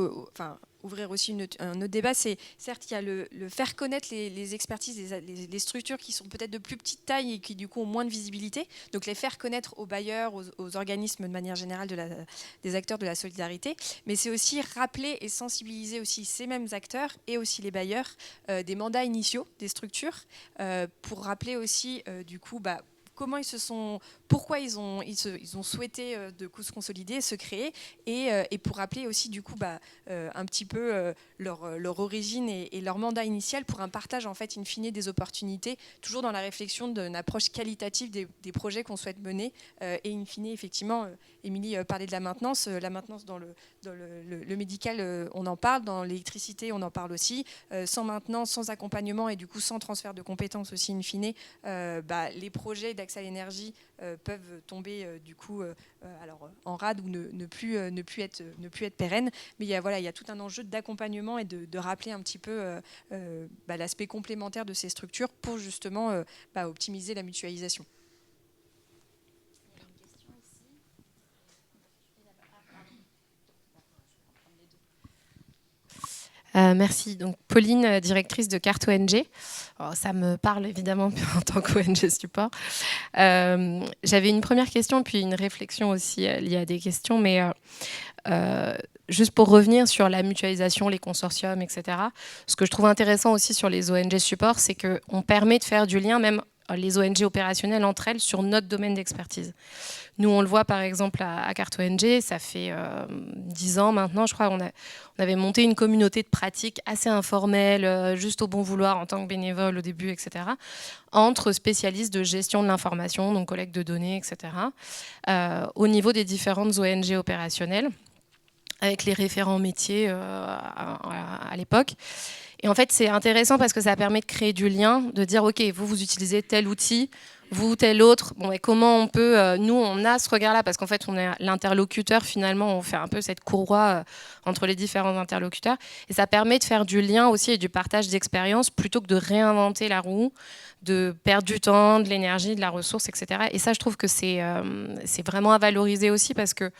S2: ouvrir aussi un autre débat, c'est certes il y a le faire connaître les expertises, les structures qui sont peut-être de plus petite taille et qui du coup ont moins de visibilité, donc les faire connaître aux bailleurs, aux organismes de manière générale des acteurs de la solidarité, mais c'est aussi rappeler et sensibiliser aussi ces mêmes acteurs et aussi les bailleurs des mandats initiaux des structures, pour rappeler aussi du coup pourquoi ils ont souhaité de coup se consolider, se créer, et pour rappeler aussi du coup un petit peu leur origine et leur mandat initial pour un partage en fait in fine des opportunités, toujours dans la réflexion d'une approche qualitative des projets qu'on souhaite mener, et in fine effectivement, Émilie parlait de la maintenance dans le médical, on en parle, dans l'électricité on en parle aussi, sans maintenance, sans accompagnement et du coup sans transfert de compétences aussi in fine, les projets d'accès à l'énergie peuvent tomber du coup alors en rade ou ne plus être pérennes, mais il y a tout un enjeu d'accompagnement et de rappeler un petit peu l'aspect complémentaire de ces structures pour justement optimiser la mutualisation.
S7: Merci. Donc, Pauline, directrice de Carte ONG. Alors, ça me parle évidemment en tant qu'ONG support. J'avais une première question, puis une réflexion aussi liée à des questions, mais juste pour revenir sur la mutualisation, les consortiums, etc. Ce que je trouve intéressant aussi sur les ONG support, c'est qu'on permet de faire du lien, même les ONG opérationnelles entre elles, sur notre domaine d'expertise. Nous, on le voit par exemple à Carte ONG, ça fait 10 ans maintenant, je crois, on avait monté une communauté de pratiques assez informelle, juste au bon vouloir en tant que bénévole au début, etc., entre spécialistes de gestion de l'information, donc collecte de données, etc., au niveau des différentes ONG opérationnelles, avec les référents métiers à l'époque. Et en fait, c'est intéressant parce que ça permet de créer du lien, de dire, OK, vous utilisez tel outil, vous, tel autre. Bon, et comment on peut... nous, on a ce regard-là parce qu'en fait, on est l'interlocuteur, finalement, on fait un peu cette courroie entre les différents interlocuteurs. Et ça permet de faire du lien aussi et du partage d'expériences plutôt que de réinventer la roue, de perdre du temps, de l'énergie, de la ressource, etc. Et ça, je trouve que c'est vraiment à valoriser aussi parce que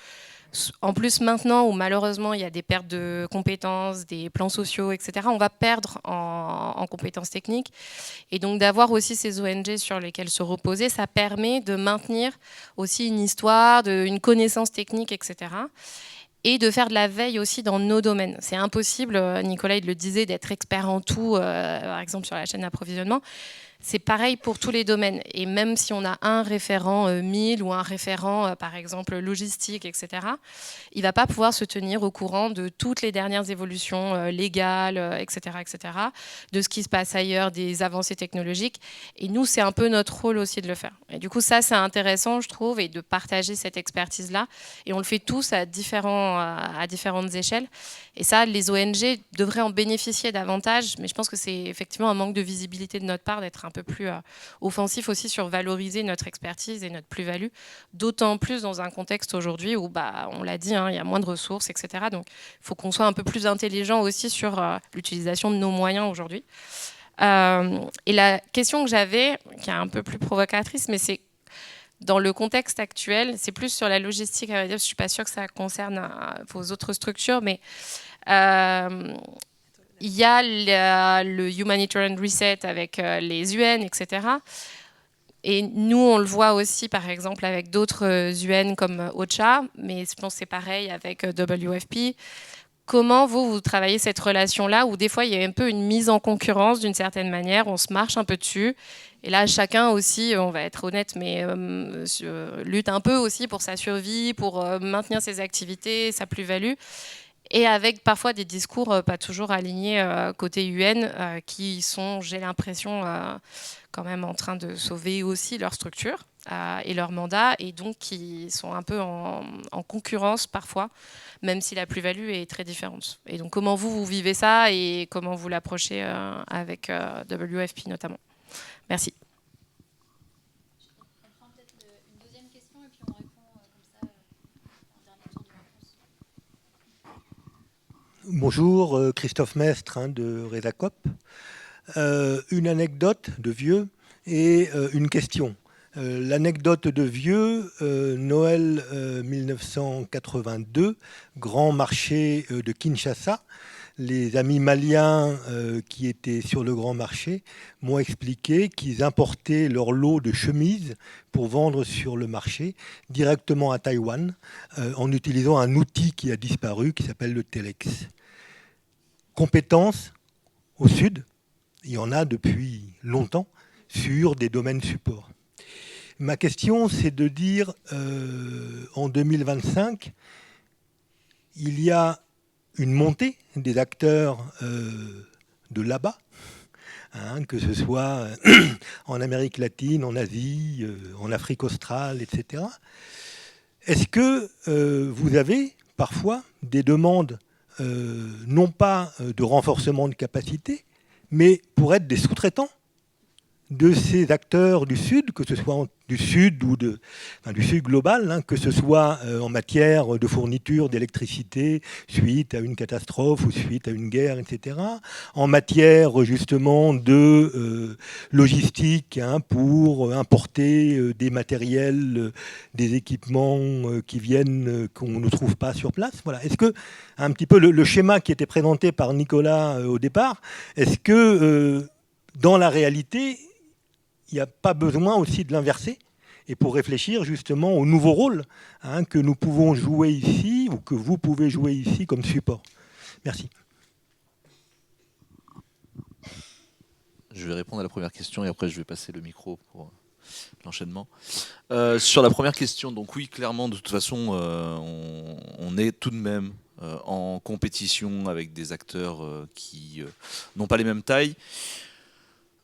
S7: en plus, maintenant où malheureusement il y a des pertes de compétences, des plans sociaux, etc., on va perdre en compétences techniques. Et donc d'avoir aussi ces ONG sur lesquelles se reposer, ça permet de maintenir aussi une histoire, une connaissance technique, etc. Et de faire de la veille aussi dans nos domaines. C'est impossible, Nicolas il le disait, d'être expert en tout, par exemple sur la chaîne d'approvisionnement. C'est pareil pour tous les domaines. Et même si on a un référent 1000 ou un référent, par exemple, logistique, etc., il ne va pas pouvoir se tenir au courant de toutes les dernières évolutions légales, etc., de ce qui se passe ailleurs, des avancées technologiques. Et nous, c'est un peu notre rôle aussi de le faire. Et du coup, ça, c'est intéressant, je trouve, et de partager cette expertise-là. Et on le fait tous à différentes échelles. Et ça, les ONG devraient en bénéficier davantage. Mais je pense que c'est effectivement un manque de visibilité de notre part d'être un peu plus offensif aussi sur valoriser notre expertise et notre plus-value, d'autant plus dans un contexte aujourd'hui où, on l'a dit, il y a moins de ressources, etc. Donc, il faut qu'on soit un peu plus intelligent aussi sur l'utilisation de nos moyens aujourd'hui. Et la question que j'avais, qui est un peu plus provocatrice, mais c'est dans le contexte actuel, c'est plus sur la logistique, je ne suis pas sûre que ça concerne vos autres structures, mais... il y a le Humanitarian Reset avec les UN, etc. Et nous, on le voit aussi, par exemple, avec d'autres UN comme OCHA, mais je pense que c'est pareil avec WFP. Comment vous travaillez cette relation-là où des fois, il y a un peu une mise en concurrence d'une certaine manière, on se marche un peu dessus. Et là, chacun aussi, on va être honnête, mais lutte un peu aussi pour sa survie, pour maintenir ses activités, sa plus-value. Et avec parfois des discours pas toujours alignés côté UN qui sont, j'ai l'impression, quand même en train de sauver aussi leur structure et leur mandat, et donc qui sont un peu en concurrence parfois, même si la plus-value est très différente. Et donc comment vous vivez ça et comment vous l'approchez avec WFP notamment. Merci.
S8: Bonjour, Christophe Mestre de Resacop. Une anecdote de vieux et une question. L'anecdote de vieux, Noël 1982, grand marché de Kinshasa. Les amis maliens qui étaient sur le grand marché m'ont expliqué qu'ils importaient leur lot de chemises pour vendre sur le marché directement à Taïwan en utilisant un outil qui a disparu qui s'appelle le Telex. Compétences au sud, il y en a depuis longtemps sur des domaines support. Ma question, c'est de dire, en 2025, il y a une montée des acteurs de là-bas, que ce soit en Amérique latine, en Asie, en Afrique australe, etc. Est-ce que vous avez parfois des demandes, non pas de renforcement de capacité, mais pour être des sous-traitants de ces acteurs du Sud, que ce soit du Sud ou du Sud global, que ce soit en matière de fourniture d'électricité suite à une catastrophe ou suite à une guerre, etc. En matière justement de logistique, pour importer des matériels, des équipements qui viennent, qu'on ne trouve pas sur place. Voilà. Est-ce que un petit peu le schéma qui était présenté par Nicolas au départ, est-ce que dans la réalité, il n'y a pas besoin aussi de l'inverser, et pour réfléchir justement au nouveau rôle que nous pouvons jouer ici, ou que vous pouvez jouer ici comme support. Merci.
S3: Je vais répondre à la première question et après je vais passer le micro pour l'enchaînement. Sur la première question, donc oui, clairement, de toute façon, on est tout de même en compétition avec des acteurs qui n'ont pas les mêmes tailles.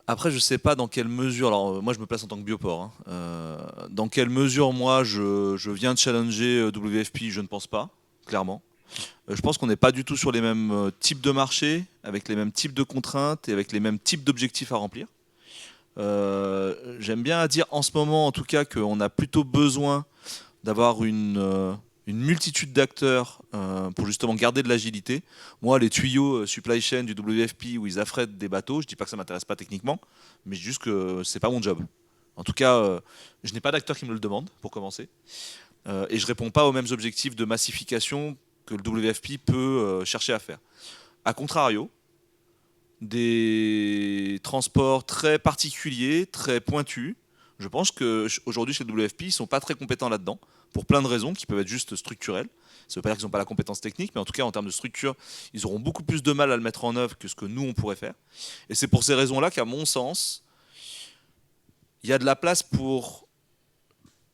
S3: Après, je ne sais pas dans quelle mesure, alors moi je me place en tant que bioport, dans quelle mesure moi je viens de challenger WFP, je ne pense pas, clairement. Je pense qu'on n'est pas du tout sur les mêmes types de marchés, avec les mêmes types de contraintes et avec les mêmes types d'objectifs à remplir. J'aime bien dire en ce moment en tout cas qu'on a plutôt besoin d'avoir une multitude d'acteurs pour justement garder de l'agilité. Moi, les tuyaux supply chain du WFP où ils affrètent des bateaux, je ne dis pas que ça ne m'intéresse pas techniquement, mais juste que ce n'est pas mon job. En tout cas, je n'ai pas d'acteurs qui me le demandent, pour commencer. Et je ne réponds pas aux mêmes objectifs de massification que le WFP peut chercher à faire. A contrario, des transports très particuliers, très pointus, je pense qu'aujourd'hui chez le WFP, ils ne sont pas très compétents là-dedans, pour plein de raisons qui peuvent être juste structurelles. Ça ne veut pas dire qu'ils n'ont pas la compétence technique, mais en tout cas en termes de structure, ils auront beaucoup plus de mal à le mettre en œuvre que ce que nous on pourrait faire. Et c'est pour ces raisons-là qu'à mon sens, il y a de la place pour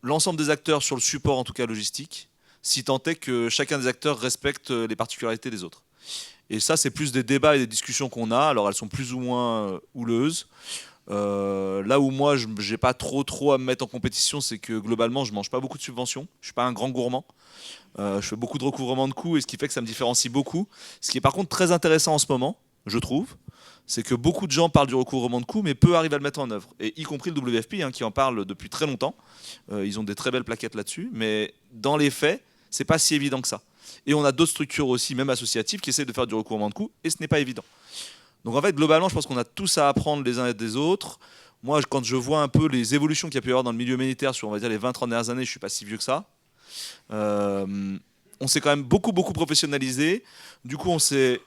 S3: l'ensemble des acteurs sur le support, en tout cas logistique, si tant est que chacun des acteurs respecte les particularités des autres. Et ça, c'est plus des débats et des discussions qu'on a. Alors elles sont plus ou moins houleuses. Là où moi, je n'ai pas trop à me mettre en compétition, c'est que globalement, je ne mange pas beaucoup de subventions. Je ne suis pas un grand gourmand. Je fais beaucoup de recouvrement de coûts, et ce qui fait que ça me différencie beaucoup. Ce qui est par contre très intéressant en ce moment, je trouve, c'est que beaucoup de gens parlent du recouvrement de coûts, mais peu arrivent à le mettre en œuvre. Et y compris le WFP, qui en parle depuis très longtemps. Ils ont des très belles plaquettes là-dessus. Mais dans les faits, ce n'est pas si évident que ça. Et on a d'autres structures aussi, même associatives, qui essaient de faire du recouvrement de coûts, et ce n'est pas évident. Donc en fait, globalement, je pense qu'on a tous à apprendre les uns et des autres. Moi, quand je vois un peu les évolutions qu'il y a pu y avoir dans le milieu militaire sur, on va dire, les 20-30 dernières années, je ne suis pas si vieux que ça. On s'est quand même beaucoup professionnalisé. Du coup, on s'est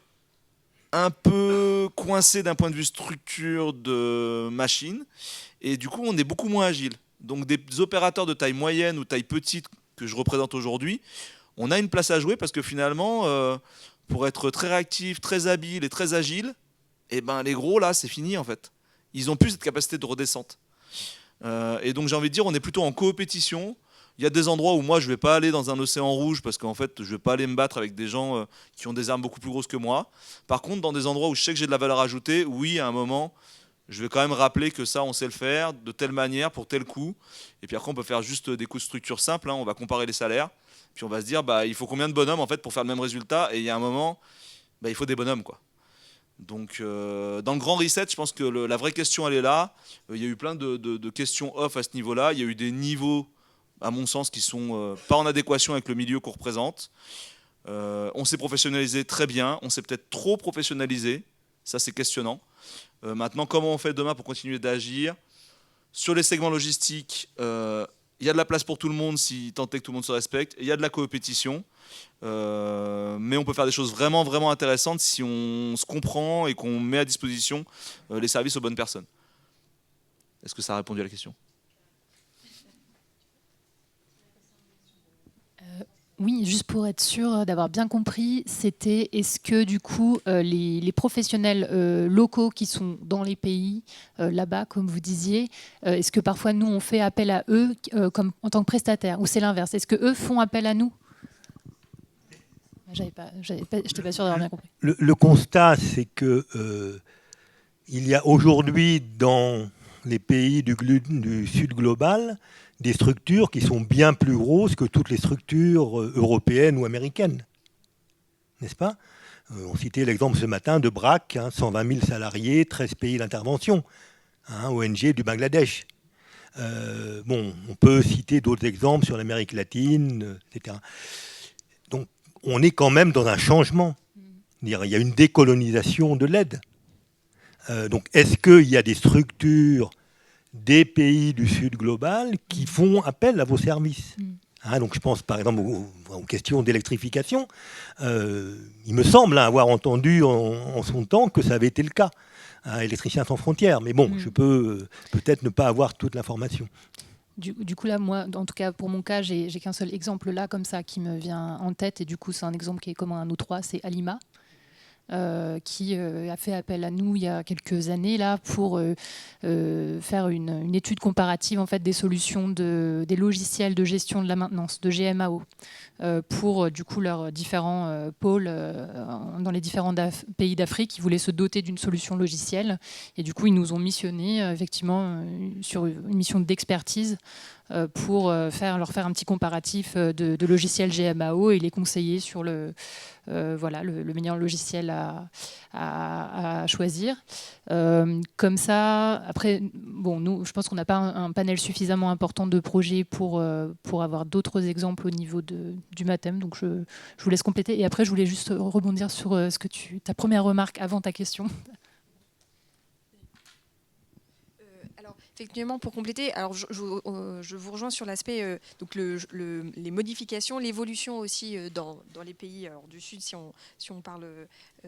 S3: un peu coincé d'un point de vue structure de machine. Et du coup, on est beaucoup moins agile. Donc des opérateurs de taille moyenne ou taille petite que je représente aujourd'hui, on a une place à jouer parce que finalement, pour être très réactif, très habile et très agile, et ben les gros là c'est fini en fait. Ils ont plus cette capacité de redescente. Et donc j'ai envie de dire on est plutôt en coopétition. Il y a des endroits où moi je vais pas aller dans un océan rouge parce qu'en fait je vais pas aller me battre avec des gens qui ont des armes beaucoup plus grosses que moi. Par contre dans des endroits où je sais que j'ai de la valeur ajoutée, oui à un moment je vais quand même rappeler que ça on sait le faire de telle manière pour tel coût. Et puis après on peut faire juste des coûts de structure simples, on va comparer les salaires. Puis on va se dire il faut combien de bonhommes en fait pour faire le même résultat. Et il y a un moment il faut des bonhommes quoi. Donc dans le grand reset, je pense que la vraie question elle est là. Il y a eu plein de questions off à ce niveau-là. Il y a eu des niveaux, à mon sens, qui sont pas en adéquation avec le milieu qu'on représente. On s'est professionnalisé très bien. On s'est peut-être trop professionnalisé. Ça c'est questionnant. Maintenant, comment on fait demain pour continuer d'agir? Sur les segments logistiques, il y a de la place pour tout le monde si tant est que tout le monde se respecte. Il y a de la coopétition. Mais on peut faire des choses vraiment intéressantes si on se comprend et qu'on met à disposition les services aux bonnes personnes. Est-ce que ça a répondu à la question ?
S4: Oui, juste pour être sûr d'avoir bien compris, c'était est-ce que du coup les professionnels locaux qui sont dans les pays là-bas, comme vous disiez, est-ce que parfois nous on fait appel à eux comme en tant que prestataires, ou c'est l'inverse? Est-ce que eux font appel à nous? Je n'étais pas sûre d'avoir bien compris.
S8: Le constat, c'est que il y a aujourd'hui dans les pays du Sud global des structures qui sont bien plus grosses que toutes les structures européennes ou américaines. N'est-ce pas? On citait l'exemple ce matin de BRAC, 120 000 salariés, 13 pays d'intervention, ONG du Bangladesh. On peut citer d'autres exemples sur l'Amérique latine, etc. Donc, on est quand même dans un changement. Il y a une décolonisation de l'aide. Donc, est-ce qu'il y a des structures des pays du Sud global qui font appel à vos services? Donc, je pense par exemple aux questions d'électrification. Il me semble avoir entendu en son temps que ça avait été le cas. Électriciens sans frontières. Mais bon, je peux peut-être ne pas avoir toute l'information.
S4: Du coup, là, moi, en tout cas, pour mon cas, j'ai qu'un seul exemple là, comme ça, qui me vient en tête. Et du coup, c'est un exemple qui est commun à nous trois, c'est Alima. Qui a fait appel à nous il y a quelques années là, pour faire une étude comparative en fait, des solutions des logiciels de gestion de la maintenance, de GMAO, pour du coup leurs différents pôles dans les différents pays d'Afrique qui voulaient se doter d'une solution logicielle. Et du coup, ils nous ont missionnés effectivement sur une mission d'expertise pour leur faire un petit comparatif de logiciels GMAO et les conseiller sur le meilleur logiciel à choisir. Comme ça, après, nous, je pense qu'on n'a pas un panel suffisamment important de projets pour avoir d'autres exemples au niveau du Matem. Donc, je vous laisse compléter. Et après, je voulais juste rebondir sur ta première remarque avant ta question.
S2: Effectivement, pour compléter, alors je vous rejoins sur l'aspect donc les modifications, l'évolution aussi dans les pays du Sud, si on parle,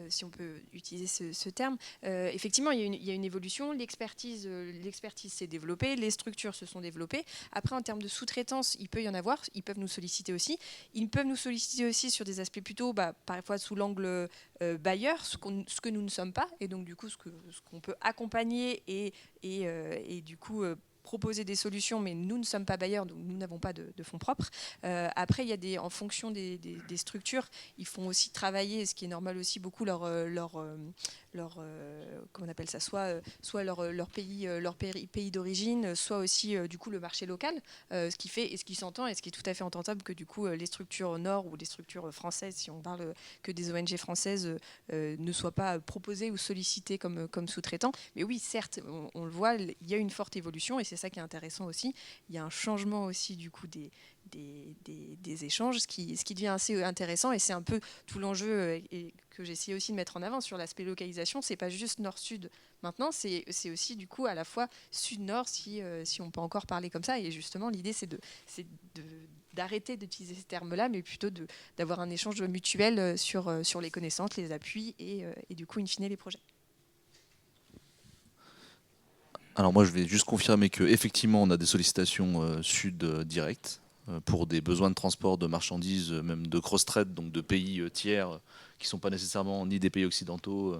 S2: si on peut utiliser ce terme. Effectivement, il y a une évolution. L'expertise s'est développée, les structures se sont développées. Après, en termes de sous-traitance, il peut y en avoir. Ils peuvent nous solliciter aussi. Ils peuvent nous solliciter aussi sur des aspects plutôt, parfois sous l'angle bailleur, ce que nous ne sommes pas, et donc du coup ce qu'on peut accompagner et du coup proposer des solutions, mais nous ne sommes pas bailleurs, donc nous n'avons pas de fonds propres. Après, il y a en fonction des structures, ils font aussi travailler, ce qui est normal aussi, beaucoup leur comment on appelle ça, soit leur pays d'origine, soit aussi du coup le marché local, ce qui fait et ce qui s'entend et ce qui est tout à fait entendable que du coup les structures au nord ou les structures françaises, si on parle que des ONG françaises, ne soient pas proposées ou sollicitées comme sous-traitants. Mais oui, certes, on le voit, il y a une forte évolution et c'est ça qui est intéressant aussi. Il y a un changement aussi du coup des échanges, ce qui devient assez intéressant, et c'est un peu tout l'enjeu et que j'essaie aussi de mettre en avant sur l'aspect localisation. C'est pas juste nord-sud maintenant, c'est aussi du coup à la fois sud-nord, si on peut encore parler comme ça. Et justement, l'idée c'est d'arrêter d'utiliser ces termes-là, mais plutôt d'avoir un échange mutuel sur les connaissances, les appuis et du coup in fine les projets.
S3: Alors moi je vais juste confirmer qu'effectivement on a des sollicitations sud directes pour des besoins de transport de marchandises, même de cross-trade, donc de pays tiers qui ne sont pas nécessairement ni des pays occidentaux,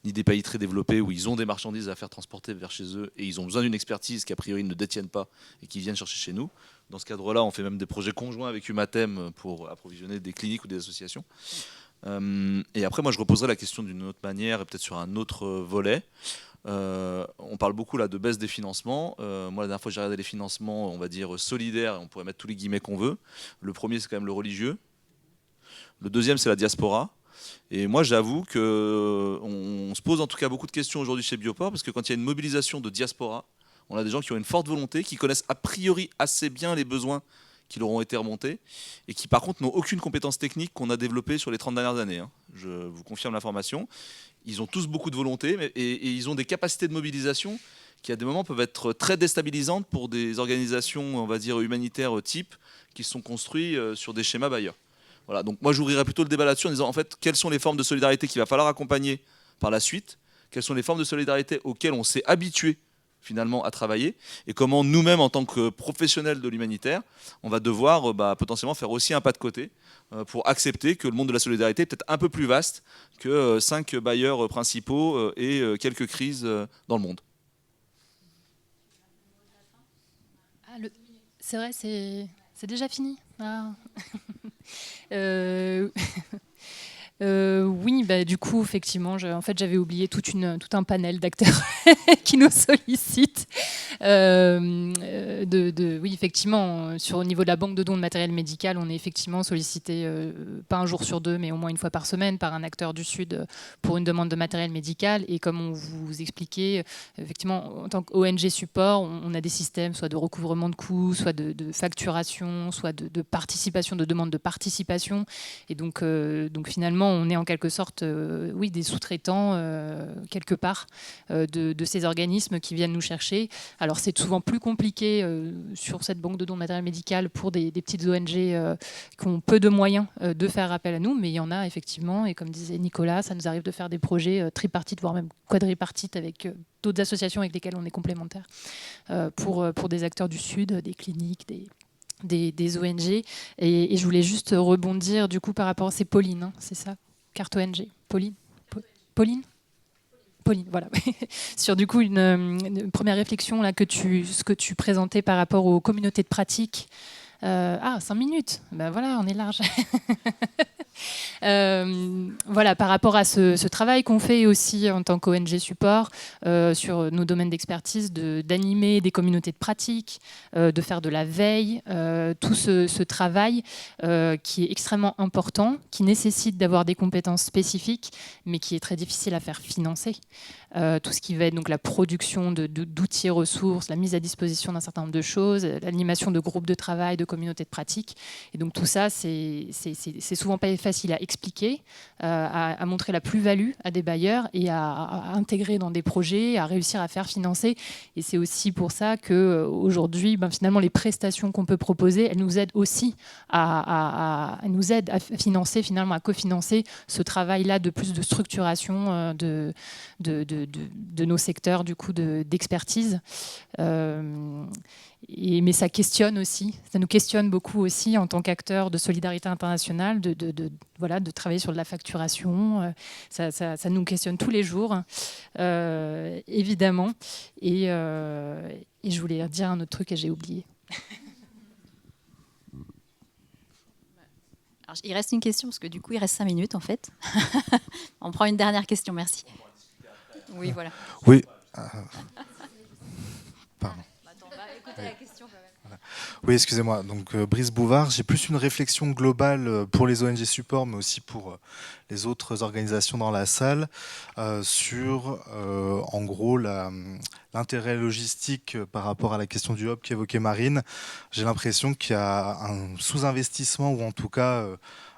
S3: ni des pays très développés où ils ont des marchandises à faire transporter vers chez eux et ils ont besoin d'une expertise qu'a priori ils ne détiennent pas et qui viennent chercher chez nous. Dans ce cadre-là, on fait même des projets conjoints avec Humatem pour approvisionner des cliniques ou des associations. Et après, moi je reposerai la question d'une autre manière et peut-être sur un autre volet. On parle beaucoup là de baisse des financements. Moi, la dernière fois, j'ai regardé les financements, on va dire solidaires, on pourrait mettre tous les guillemets qu'on veut. Le premier, c'est quand même le religieux. Le deuxième, c'est la diaspora. Et moi, j'avoue qu'on se pose en tout cas beaucoup de questions aujourd'hui chez Bioport, parce que quand il y a une mobilisation de diaspora, on a des gens qui ont une forte volonté, qui connaissent a priori assez bien les besoins qui leur ont été remontés, et qui par contre n'ont aucune compétence technique qu'on a développée sur les 30 dernières années. Je vous confirme l'information. Ils ont tous beaucoup de volonté et ils ont des capacités de mobilisation qui à des moments peuvent être très déstabilisantes pour des organisations, on va dire, humanitaires type, qui se sont construits sur des schémas bailleurs. Voilà, donc moi j'ouvrirais plutôt le débat là-dessus en disant en fait quelles sont les formes de solidarité qu'il va falloir accompagner par la suite, quelles sont les formes de solidarité auxquelles on s'est habitué finalement à travailler, et comment nous-mêmes, en tant que professionnels de l'humanitaire, on va devoir potentiellement faire aussi un pas de côté pour accepter que le monde de la solidarité est peut-être un peu plus vaste que 5 bailleurs principaux et quelques crises dans le monde.
S4: C'est vrai, c'est déjà fini. Ah. Oui, du coup, effectivement, en fait, j'avais oublié tout un panel d'acteurs qui nous sollicitent. Oui, effectivement, au niveau de la banque de dons de matériel médical, on est effectivement sollicité, pas un jour sur deux, mais au moins une fois par semaine, par un acteur du Sud pour une demande de matériel médical. Et comme on vous expliquait, effectivement, en tant qu'ONG support, on a des systèmes soit de recouvrement de coûts, soit de facturation, soit de participation, de demande de participation. Et donc finalement, on est en quelque sorte des sous-traitants quelque part de ces organismes qui viennent nous chercher. Alors c'est souvent plus compliqué sur cette banque de dons de matériel médical pour des petites ONG qui ont peu de moyens de faire appel à nous, mais il y en a effectivement, et comme disait Nicolas, ça nous arrive de faire des projets tripartites, voire même quadripartites avec d'autres associations avec lesquelles on est complémentaires pour des acteurs du Sud, des cliniques, des ONG. Et je voulais juste rebondir du coup par rapport à... C'est Pauline, hein, c'est ça, Carte ONG. Pauline, voilà. Sur du coup une première réflexion là, ce que tu présentais par rapport aux communautés de pratique. 5 minutes, voilà, on est large. Voilà, par rapport à ce travail qu'on fait aussi en tant qu'ONG support sur nos domaines d'expertise, d'animer des communautés de pratique, de faire de la veille, tout ce travail qui est extrêmement important, qui nécessite d'avoir des compétences spécifiques, mais qui est très difficile à faire financer. Tout ce qui va être donc la production d'outils et ressources, la mise à disposition d'un certain nombre de choses, l'animation de groupes de travail, de communautés de pratique. Et donc tout ça, c'est souvent pas facile à expliquer, à montrer la plus-value à des bailleurs et à intégrer dans des projets, à réussir à faire financer. Et c'est aussi pour ça qu'aujourd'hui, finalement, les prestations qu'on peut proposer, elles nous aident aussi à financer, finalement, à cofinancer ce travail-là de plus de structuration de nos secteurs du coup d'expertise. Mais ça questionne aussi, ça nous questionne beaucoup aussi en tant qu'acteurs de solidarité internationale, de travailler sur de la facturation. Ça nous questionne tous les jours, évidemment. Et je voulais dire un autre truc et j'ai oublié.
S1: Alors, il reste une question, parce que du coup, il reste 5 minutes en fait. On prend une dernière question, merci. Oui, voilà.
S9: Oui. Pardon.
S1: On va écouter la question quand même.
S9: Voilà. Oui, excusez-moi. Donc, Brice Bouvard, j'ai plus une réflexion globale pour les ONG support, mais aussi pour les autres organisations dans la salle, sur, en gros, l'intérêt logistique par rapport à la question du hub qu'évoquait Marine. J'ai l'impression qu'il y a un sous-investissement, ou en tout cas...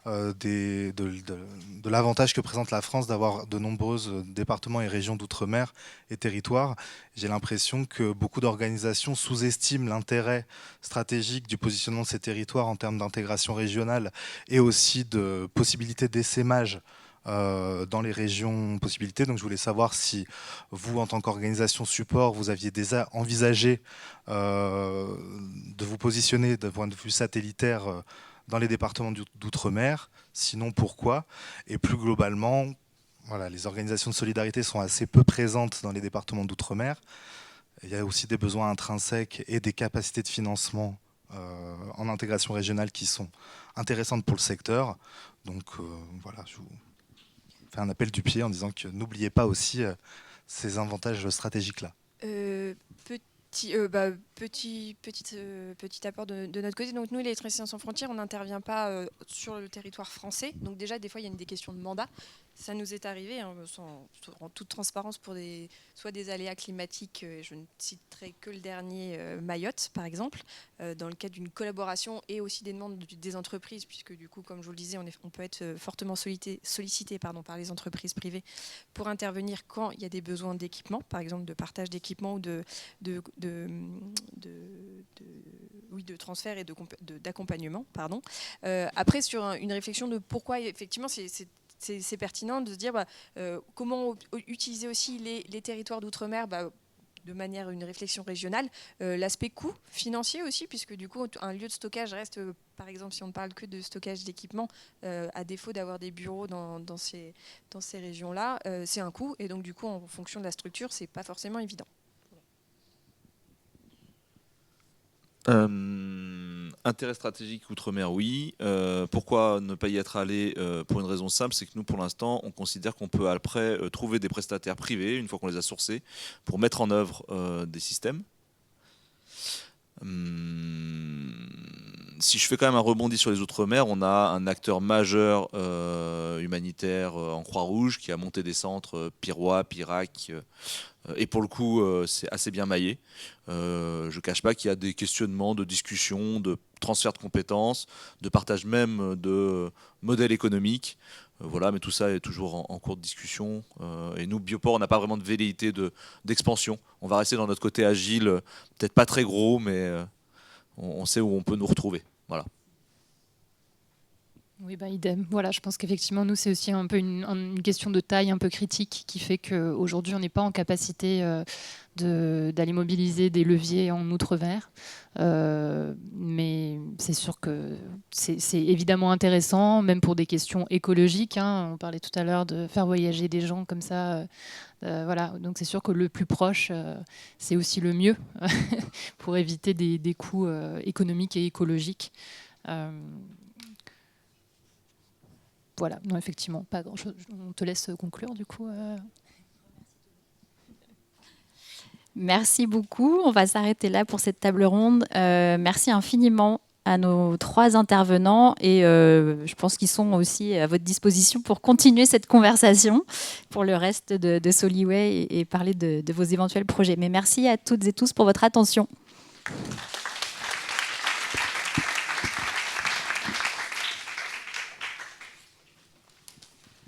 S9: de l'avantage que présente la France d'avoir de nombreux départements et régions d'outre-mer et territoires. J'ai l'impression que beaucoup d'organisations sous-estiment l'intérêt stratégique du positionnement de ces territoires en termes d'intégration régionale et aussi de possibilités d'essaimage dans les régions possibilités. Donc je voulais savoir si vous, en tant qu'organisation support, vous aviez déjà envisagé de vous positionner d'un point de vue satellitaire dans les départements d'outre-mer, sinon pourquoi? Et plus globalement, voilà, les organisations de solidarité sont assez peu présentes dans les départements d'outre-mer. Il y a aussi des besoins intrinsèques et des capacités de financement en intégration régionale qui sont intéressantes pour le secteur. Donc voilà, je vous fais un appel du pied en disant que n'oubliez pas aussi ces avantages stratégiques-là.
S2: Petit apport de notre côté. Donc nous, l'Électricien sans frontières, on n'intervient pas sur le territoire français. Donc déjà, des fois, il y a des questions de mandat. Ça nous est arrivé, en toute transparence, pour soit des aléas climatiques, je ne citerai que le dernier, Mayotte, par exemple, dans le cadre d'une collaboration et aussi des demandes des entreprises, puisque du coup, comme je vous le disais, on peut être fortement sollicité par les entreprises privées pour intervenir quand il y a des besoins d'équipement, par exemple de partage d'équipement ou de transfert et d'accompagnement. Après, sur une réflexion de pourquoi effectivement c'est pertinent de se dire comment utiliser aussi les territoires d'outre-mer de manière une réflexion régionale, l'aspect coût financier aussi, puisque du coup un lieu de stockage reste, par exemple si on ne parle que de stockage d'équipements, à défaut d'avoir des bureaux dans ces régions-là, c'est un coût, et donc du coup en fonction de la structure, c'est pas forcément évident.
S3: Intérêt stratégique outre-mer, oui. Pourquoi ne pas y être allé? Pour une raison simple, c'est que nous, pour l'instant, on considère qu'on peut après trouver des prestataires privés, une fois qu'on les a sourcés, pour mettre en œuvre des systèmes. Si je fais quand même un rebondis sur les Outre-mer, on a un acteur majeur humanitaire en Croix-Rouge qui a monté des centres Pirois, Pirac, et pour le coup, c'est assez bien maillé. Je ne cache pas qu'il y a des questionnements, de discussions, de transfert de compétences, de partage même de modèles économiques. Voilà, mais tout ça est toujours en cours de discussion. Et nous, Bioport, on n'a pas vraiment de velléité d'expansion. On va rester dans notre côté agile, peut-être pas très gros, mais on sait où on peut nous retrouver. Voilà.
S4: Oui, bah, idem. Voilà, je pense qu'effectivement, nous, c'est aussi un peu une question de taille un peu critique qui fait qu'aujourd'hui, on n'est pas en capacité d'aller mobiliser des leviers en outre-mer. Mais c'est sûr que c'est évidemment intéressant, même pour des questions écologiques. Hein. On parlait tout à l'heure de faire voyager des gens comme ça. Voilà. Donc c'est sûr que le plus proche, c'est aussi le mieux pour éviter des coûts économiques et écologiques. Voilà, non, effectivement, pas grand-chose. On te laisse conclure, du coup.
S1: Merci beaucoup. On va s'arrêter là pour cette table ronde. Merci infiniment à nos 3 intervenants et je pense qu'ils sont aussi à votre disposition pour continuer cette conversation pour le reste de Soliway et parler de vos éventuels projets. Mais merci à toutes et tous pour votre attention.